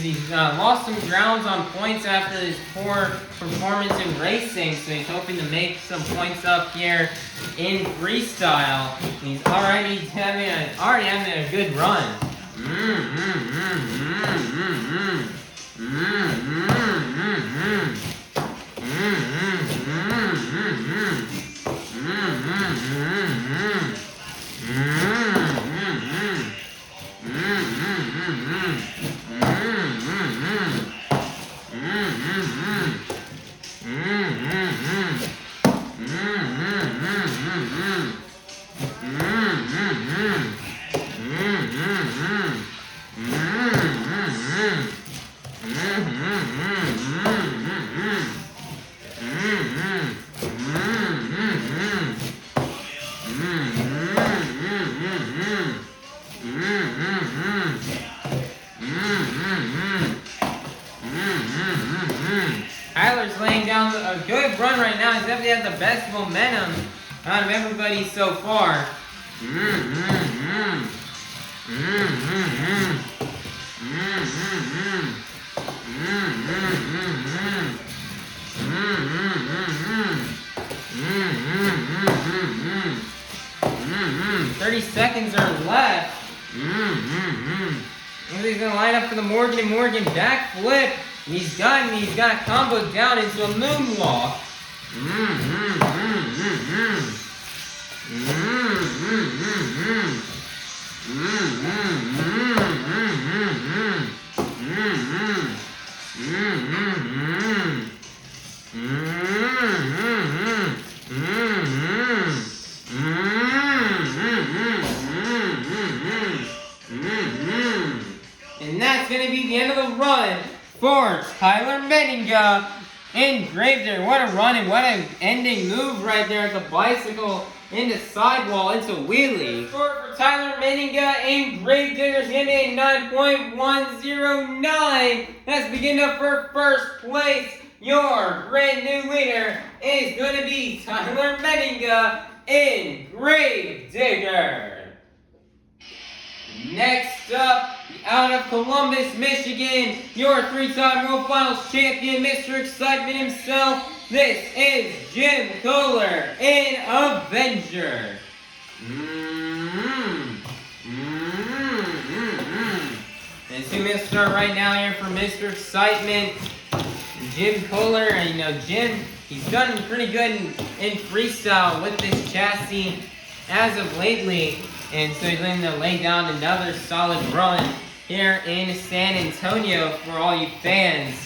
he's lost some grounds on points after his poor performance in racing, so he's hoping to make some points up here in freestyle. He's already having a good run. Tyler's laying down a good run right now. He's definitely has the best momentum out of everybody so far. "30 seconds are left. He's gonna line up for the Morgan and Morgan backflip. He's got comboed down into a moonwalk. And that's gonna be the end of the run for Tyler Menninga in Gravedigger. What a run and what an ending move right there at the bicycle into sidewall into wheelie. Score for Tyler Menninga in Gravedigger is going to be 9.109. That's beginning up for first place. Your brand new leader is going to be Tyler Menninga in Gravedigger. Next up, out of Columbus, Michigan, your three-time World Finals champion, Mr. Excitement himself. This is Jim Koehler in Avenger. And so we're going to start right now here for Mr. Excitement. Jim Koehler, and you know, Jim, he's done pretty good in freestyle with this chassis as of lately. And so he's going to lay down another solid run here in San Antonio for all you fans.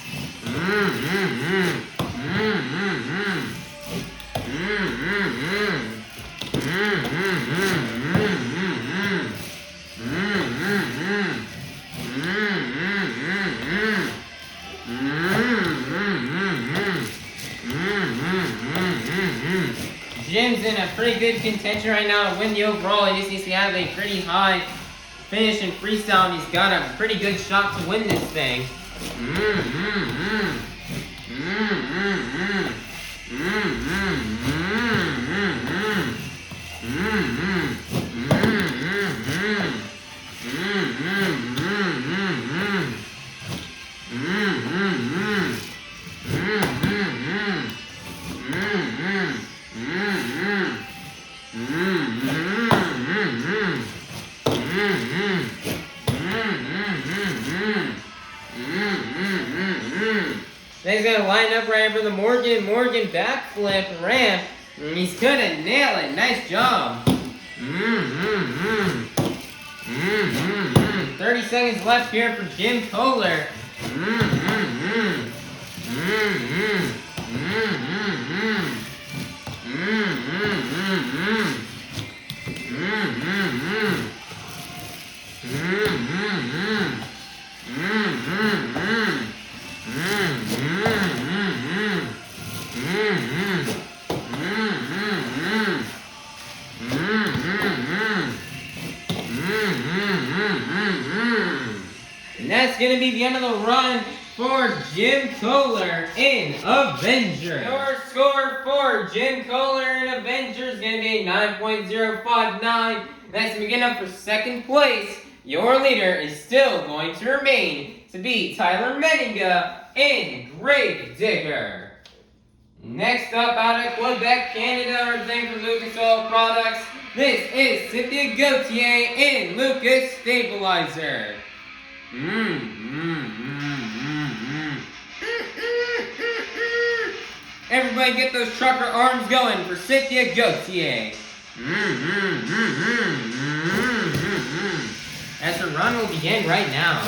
Jim's in a pretty good contention right now to win the overall. He just needs to have a pretty high finish in freestyle, and he's got a pretty good shot to win this thing. Then he's going to line up right for the Morgan backflip ramp. And he's going to nail it. Nice job. 30 seconds left here for Jim Koehler. And that's going to be the end of the run for Jim Koehler in Avenger. Your score for Jim Koehler in Avenger is going to be 9.059. That's going to get up for second place. your leader is still going to remain to be Tyler Menninga in Grave Digger. Next up, out of Quebec, Canada, representing for Lucas Oil Products, this is Cynthia Gauthier in Lucas Stabilizer. Everybody get those trucker arms going for Cynthia Gauthier. As her run will begin right now.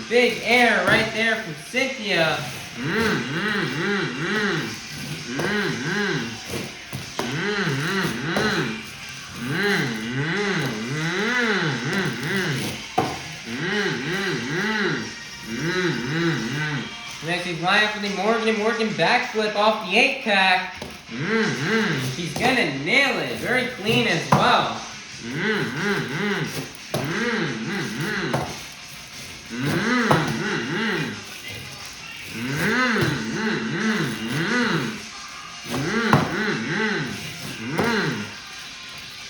Big air right there from Cynthia. Next she's lining up for the Morgan backflip off the 8-pack. She's gonna nail it. Very clean as well. Mm-hmm.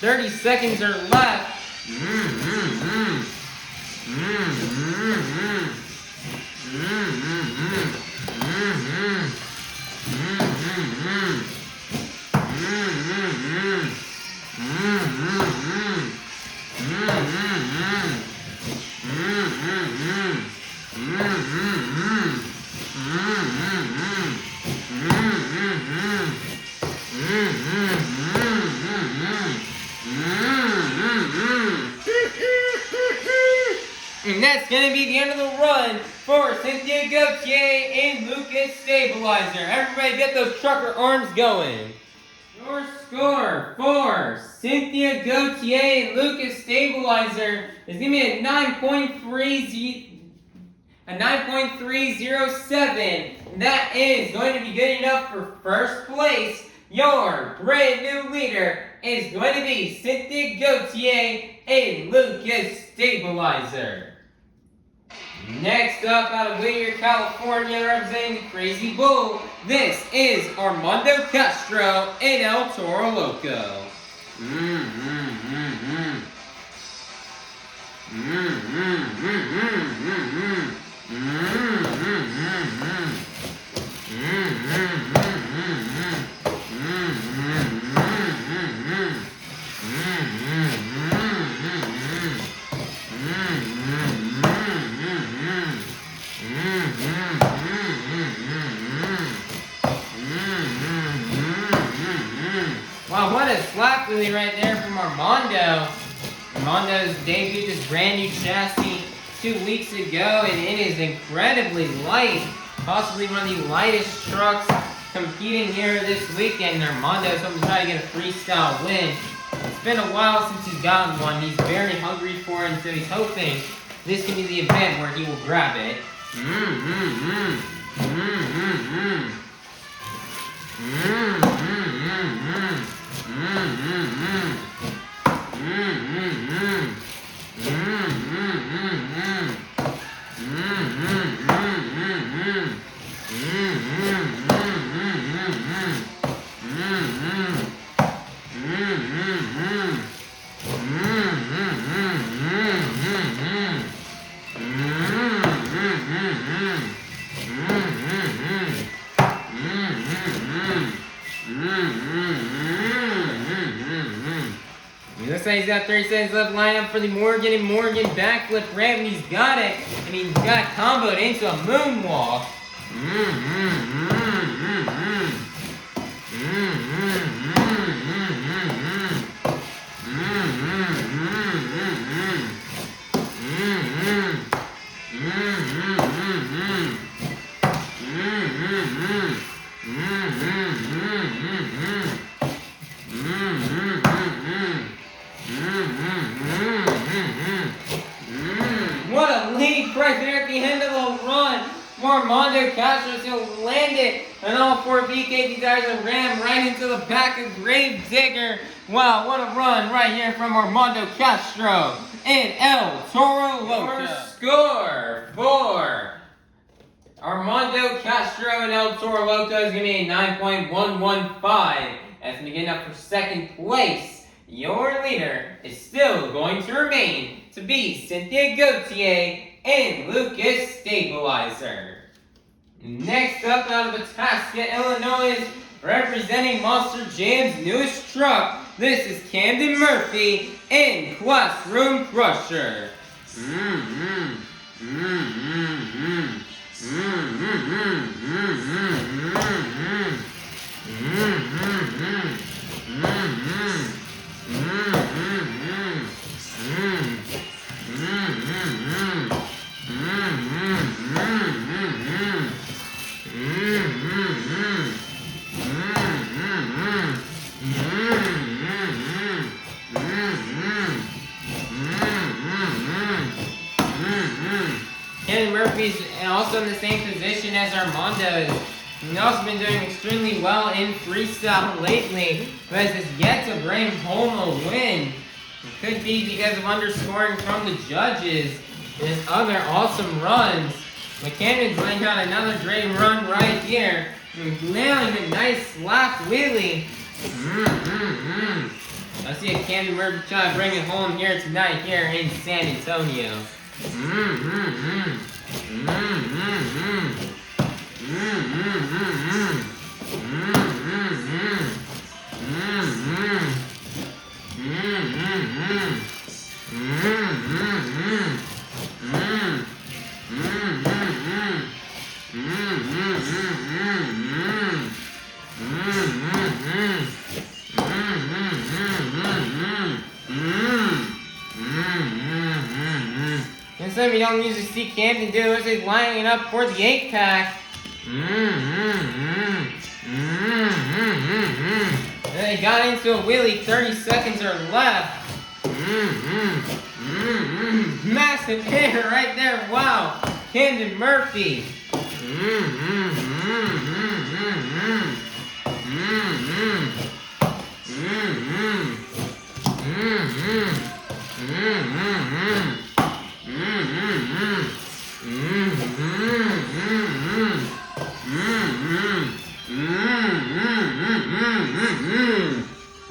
30 seconds are left. And that's going to be the end of the run for Cynthia Gauthier and Lucas Stabilizer. Everybody get those trucker arms going. Your score for Cynthia Gauthier and Lucas Stabilizer is going to be a 9.307. That is going to be good enough for first place. Your brand new leader is going to be Cynthia Gauthier and Lucas Stabilizer. Next up, out of Widner, California, representing the Crazy Bull, this is Armando Castro and El Toro Loco. Wow, what a slap wheelie right there from Armando. Armando's debuted this brand new chassis 2 weeks ago, and it is incredibly light. Possibly one of the lightest trucks competing here this weekend. Armando's hoping to try to get a freestyle win. It's been a while since he's gotten one. He's very hungry for it, and so he's hoping this can be the event where he will grab it. It looks like he's got 30 seconds left. Line up for the Morgan and Morgan backflip ramp, and he's got it. And he's got comboed into a moonwalk. the end of the run for Armando Castro. He'll land it, and all 4 BKT tires are ram right into the back of Gravedigger. Wow, what a run right here from Armando Castro and El Toro Loco. Score for Armando Castro and El Toro Loco is going to be a 9.115. As we get up for second place, your leader is still going to remain to be Cynthia Gauthier and Lucas Stabilizer. Next up out of Itasca, Illinois, representing Monster Jam's newest truck, this is Camden Murphy and Classroom Crusher. Camden Murphy's also in the same position as Armando. He's also been doing extremely well in freestyle lately, but has yet to bring home a win. It could be because of underscoring from the judges and his other awesome runs. But Camden's laying out another great run right here, nailing a nice slap wheelie. I see a Camden Murphy try to bring it home here tonight here in San Antonio. This time we don't usually see Camden do it, he's lining up for the 8-pack. They got into a wheelie, 30 seconds are left. Massive hit right there, wow. Camden Murphy.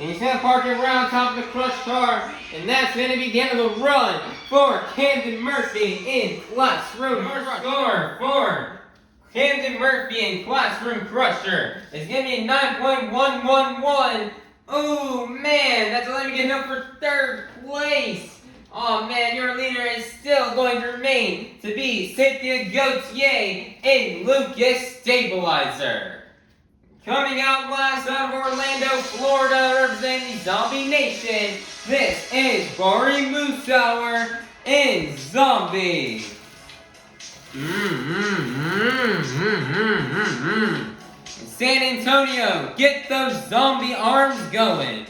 And he's gonna park it around top of the crushed car, and that's gonna be the end of the run for Camden Murphy in Classroom Crusher. Score for Camden Murphy in Classroom Crusher is gonna be a 9.111. Oh man, that's letting me get up for third place. Oh man, your leader is still going to remain to be Cynthia Gauthier and Lucas Stabilizer. Coming out last out of Orlando, Florida, representing the Zombie Nation, this is Bari Musawwir and Zombie. San Antonio, get those zombie arms going.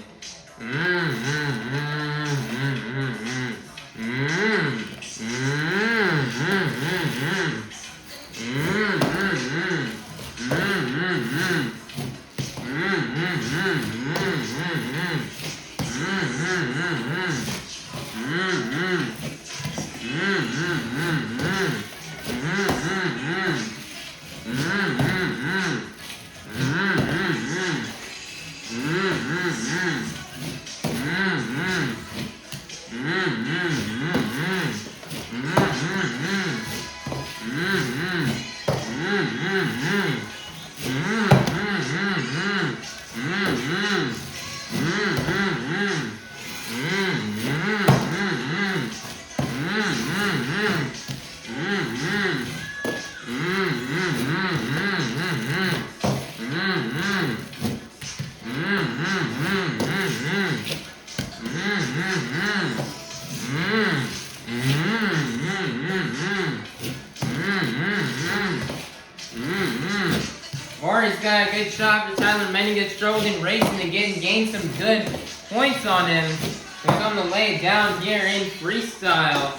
Bari's got a good shot for Tyler Menninga struggling racing and gained some good points on him. He's going to lay it down here in freestyle.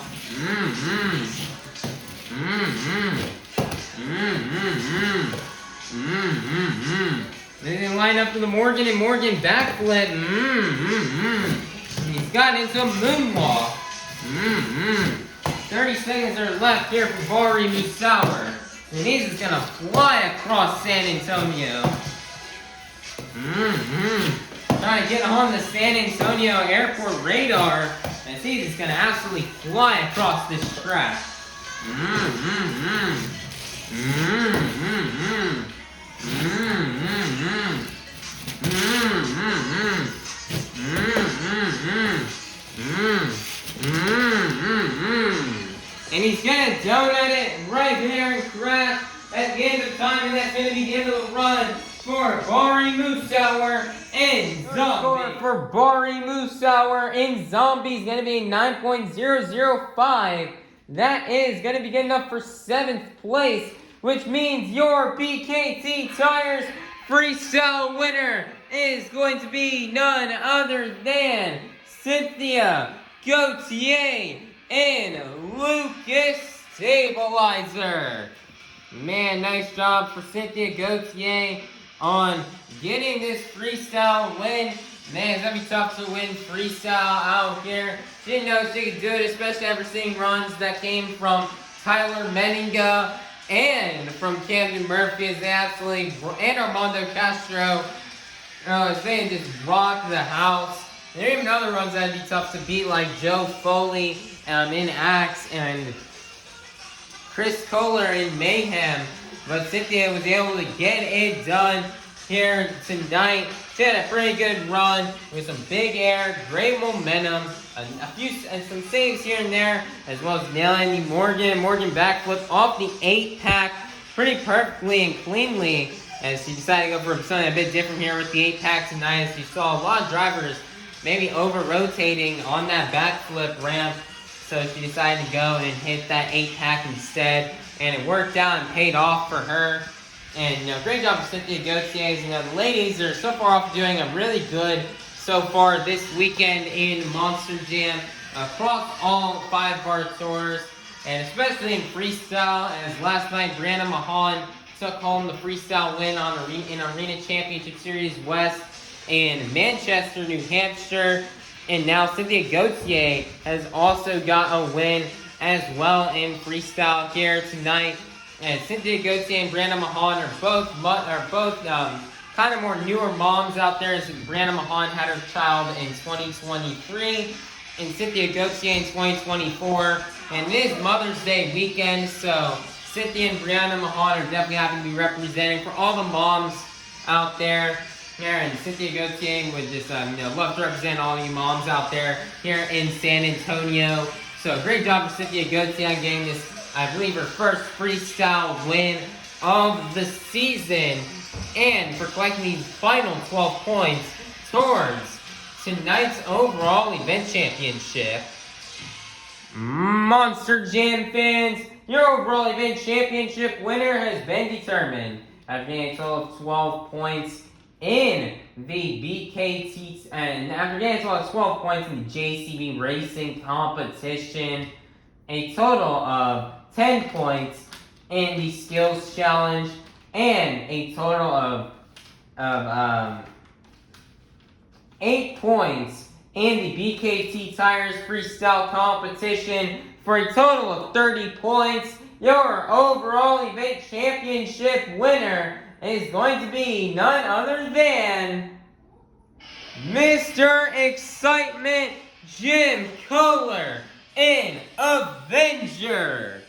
Then they line up for the Morgan and Morgan backflip. And he's got into a moonwalk. 30 seconds are left here for Bari Musawwir. And he's just gonna fly across San Antonio. Trying to get on the San Antonio airport radar. And he's just gonna absolutely fly across this track. And he's gonna donut it right there and crash at the end of time, and that's gonna be the end of the run for Bari Musawwir and Zombie. For Bari Musawwir and Zombie is gonna be 9.005. That is gonna be good enough for 7th place, which means your BKT Tires freestyle winner is going to be none other than Cynthia, Gauthier, and Lucas Stabilizer. Man, nice job for Cynthia Gauthier on getting this freestyle win. Man, it's gonna be tough to win freestyle out here. Didn't know she could do it, especially after seeing runs that came from Tyler Menninga and from Camden Murphy as they absolutely, and Armando Castro, they just rocked the house. There are even other runs that'd be tough to beat, like Joe Foley in Axe and Chris Koehler in Mayhem. But Cynthia was able to get it done here tonight. She had a pretty good run with some big air, great momentum, some saves here and there, as well as nailing the Morgan backflip off the 8-pack pretty perfectly and cleanly. As she decided to go for something a bit different here with the 8-pack tonight, as she saw a lot of drivers maybe over-rotating on that backflip ramp. So she decided to go and hit that 8-pack instead. And it worked out and paid off for her. And, great job of Cynthia Gauthier. The ladies are so far off doing a really good so far this weekend in Monster Jam across all 5-bar tours. And especially in freestyle, as last night Brianna Mahan took home the freestyle win in Arena Championship Series West in Manchester, New Hampshire. And now Cynthia Gauthier has also got a win as well in freestyle here tonight. And Cynthia Gauthier and Brianna Mahan are both kind of more newer moms out there. As Brianna Mahan had her child in 2023, and Cynthia Gauthier in 2024. And it is Mother's Day weekend, so Cynthia and Brianna Mahan are definitely having to be representing for all the moms out there. Here, and Cynthia Gauthier would just love to represent all you moms out there here in San Antonio. So great job for Cynthia Gauthier on getting this, I believe, her first freestyle win of the season, and for collecting these final 12 points towards tonight's overall event championship. Monster Jam fans, your overall event championship winner has been determined. After getting a total of 12 points in the BKT, and after getting a total of 12 points in the JCB Racing competition, a total of 10 points in the Skills Challenge, and a total of 8 points in the BKT Tires Freestyle competition, for a total of 30 points. Your overall event championship winner is going to be none other than Mr. Excitement Jim Koehler in Avenger.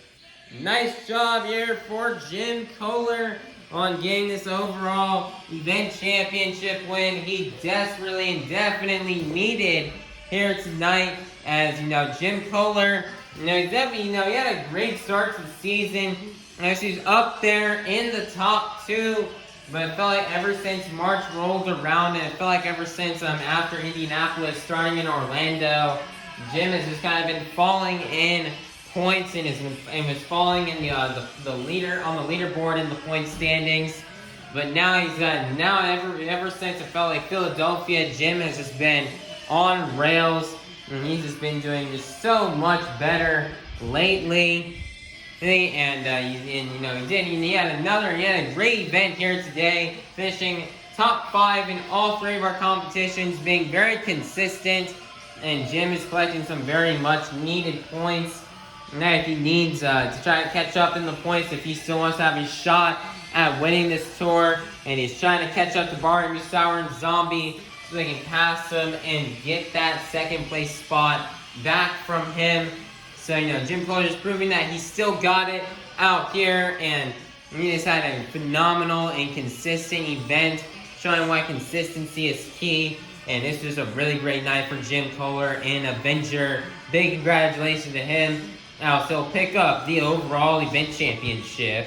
Nice job here for Jim Koehler on getting this overall event championship win. He desperately and definitely needed here tonight. As Jim Koehler, he had a great start to the season. He's up there in the top 2, but it felt like ever since March rolled around, and it felt like ever since after Indianapolis, starting in Orlando, Jim has just kind of been falling in points and was falling in the leader on the leaderboard in the point standings. But now ever since it felt like Philadelphia, Jim has just been on rails, and he's just been doing just so much better lately. He had a great event here today, finishing top 5 in all 3 of our competitions, being very consistent, and Jim is collecting some very much needed points. Now, if he needs to try to catch up in the points, if he still wants to have a shot at winning this tour, and he's trying to catch up to Bari, Musawwir, and Zombie, so they can pass him and get that second place spot back from him. So, Jim Koehler is proving that he still got it out here, and he just had a phenomenal and consistent event, showing why consistency is key. And this was a really great night for Jim Koehler and Avenger. Big congratulations to him. Now, so pick up the overall event championship.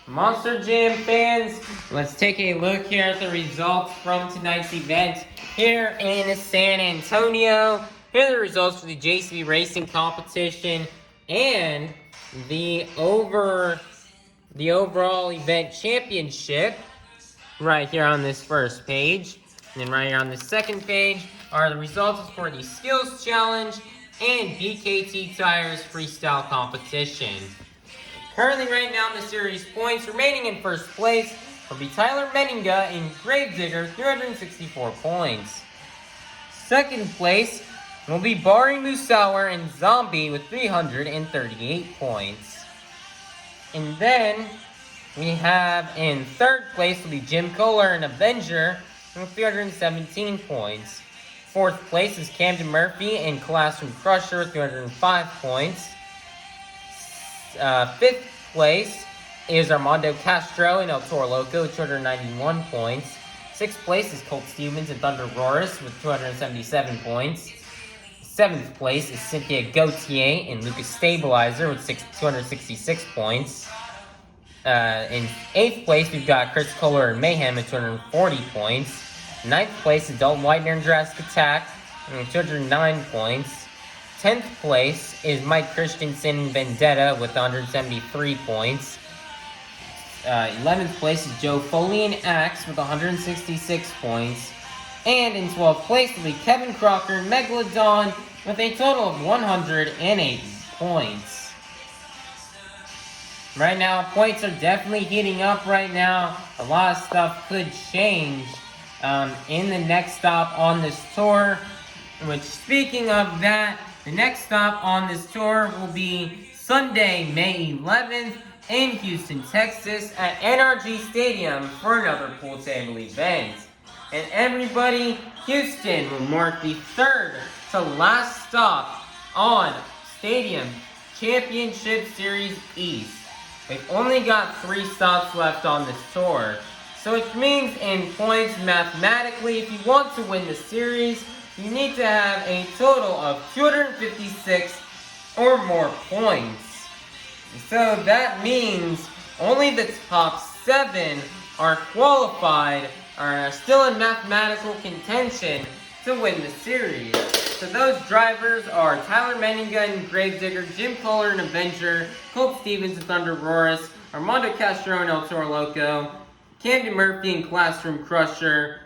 Monster Jam fans, let's take a look here at the results from tonight's event here in San Antonio. Here are the results for the JCB Racing competition and the overall event championship right here on this first page. And then right here on the second page are the results for the Skills Challenge and BKT Tires Freestyle competition. Currently right now in the series points, remaining in first place will be Tyler Menninga and Gravedigger, 364 points. Second place will be Bari, Musawwir, and Zombie with 338 points. And then we have in third place will be Jim Koehler and Avenger with 317 points. Fourth place is Camden Murphy and Classroom Crusher with 305 points. Fifth place is Armando Castro and Toro Loco with 291 points. Sixth place is Colt and ThunderROARus with 277 points. Seventh place is Cynthia, Gauthier, and Lucas Stabilizer with 266 points. In eighth place, we've got Chris Koehler and Mayhem with 240 points. Ninth place is Dalton, Widner, and Jurassic Attack with 209 points. 10th place is Mike Christensen and Vendetta with 173 points. 11th place is Joe Foley and Axe with 166 points. And in 12th place will be Kevin Crocker and Megalodon with a total of 108 points. Right now, points are definitely heating up right now. A lot of stuff could change in the next stop on this tour. Which, speaking of that, the next stop on this tour will be Sunday, May 11th in Houston, Texas at NRG Stadium for another pool table event. And everybody, Houston will mark the third to last stop on Stadium Championship Series East. We've only got 3 stops left on this tour. So it means in points mathematically, if you want to win the series, you need to have a total of 256 or more points. So that means only the top 7 are qualified, are still in mathematical contention to win the series. So those drivers are Tyler Menninga and Gravedigger, Jim Koehler and Avenger, Colt and ThunderROARus, Armando Castro and Toro Loco, Camden Murphy and Classroom Crusher,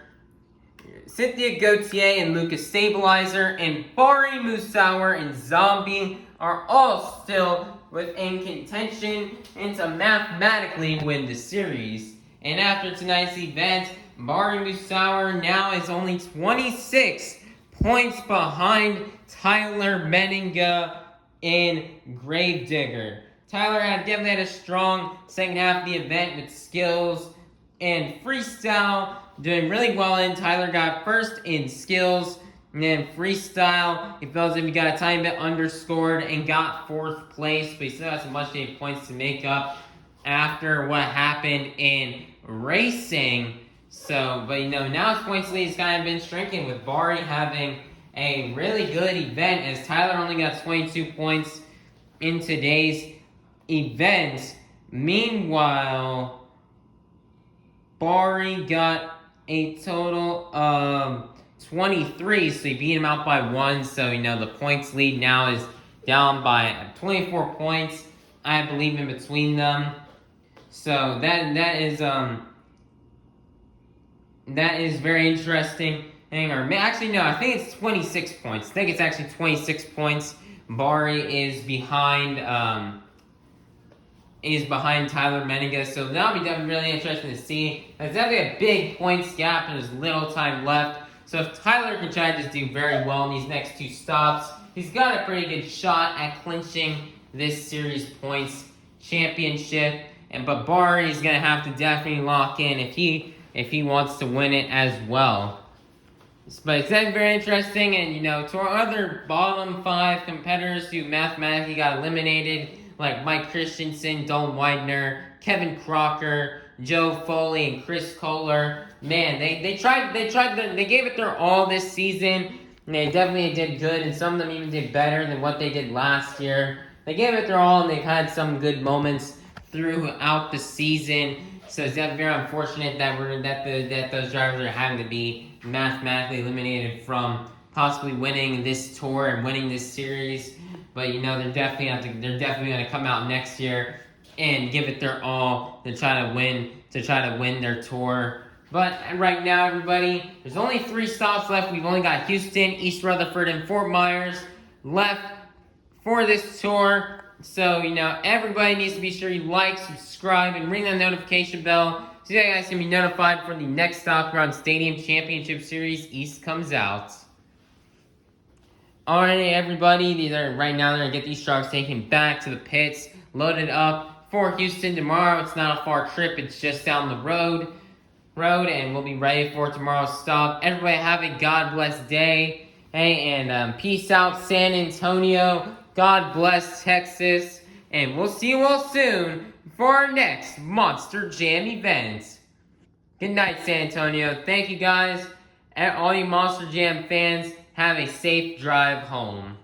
Cynthia, Gauthier, and Lucas Stabilizer, and Bari, Musawwir, and Zombie are all still within contention and to mathematically win the series. And after tonight's event, Bari Musawwir now is only 26 points behind Tyler Menninga and Gravedigger. Tyler definitely had a strong second half of the event with skills and freestyle doing really well in. Tyler got first in skills, and then freestyle, he felt as if he got a tiny bit underscored and got 4th place, but he still has some much needed points to make up after what happened in racing. So, but now his points lead has kind of been shrinking with Bari having a really good event, as Tyler only got 22 points in today's event. Meanwhile, Bari got a total of 23, so he beat him out by 1. So, the points lead now is down by 24 points, I believe, in between them. So that is very interesting. Actually, no, I think it's 26 points. I think it's actually 26 points. Bari is behind is behind Tyler Menninga, so that'll be definitely really interesting to see. There's definitely a big points gap and there's little time left. So if Tyler can try to just do very well in these next 2 stops, he's got a pretty good shot at clinching this series points championship. But Bari is gonna have to definitely lock in if he wants to win it as well. But it's been very interesting, and to our other bottom 5 competitors who mathematically got eliminated, like Mike Christensen, Dalton Widner, Kevin Crocker, Joe Foley, and Chris Koehler. Man, they gave it their all this season, and they definitely did good, and some of them even did better than what they did last year. They gave it their all, and they've had some good moments throughout the season. So it's definitely very unfortunate that those drivers are having to be mathematically eliminated from possibly winning this tour and winning this series. But they're definitely going to come out next year and give it their all to try to win their tour. But right now, everybody, there's only 3 stops left. We've only got Houston, East Rutherford, and Fort Myers left for this tour. So, everybody needs to be sure you like, subscribe, and ring that notification bell so you guys can be notified for the next stop around Stadium Championship Series East comes out. Alright, everybody, right now they're going to get these trucks taken back to the pits, loaded up for Houston tomorrow. It's not a far trip, it's just down the road, and we'll be ready for tomorrow's stop. Everybody have a God bless day. Hey, and peace out, San Antonio. God bless Texas, and we'll see you all soon for our next Monster Jam event. Good night, San Antonio. Thank you, guys. And all you Monster Jam fans, have a safe drive home.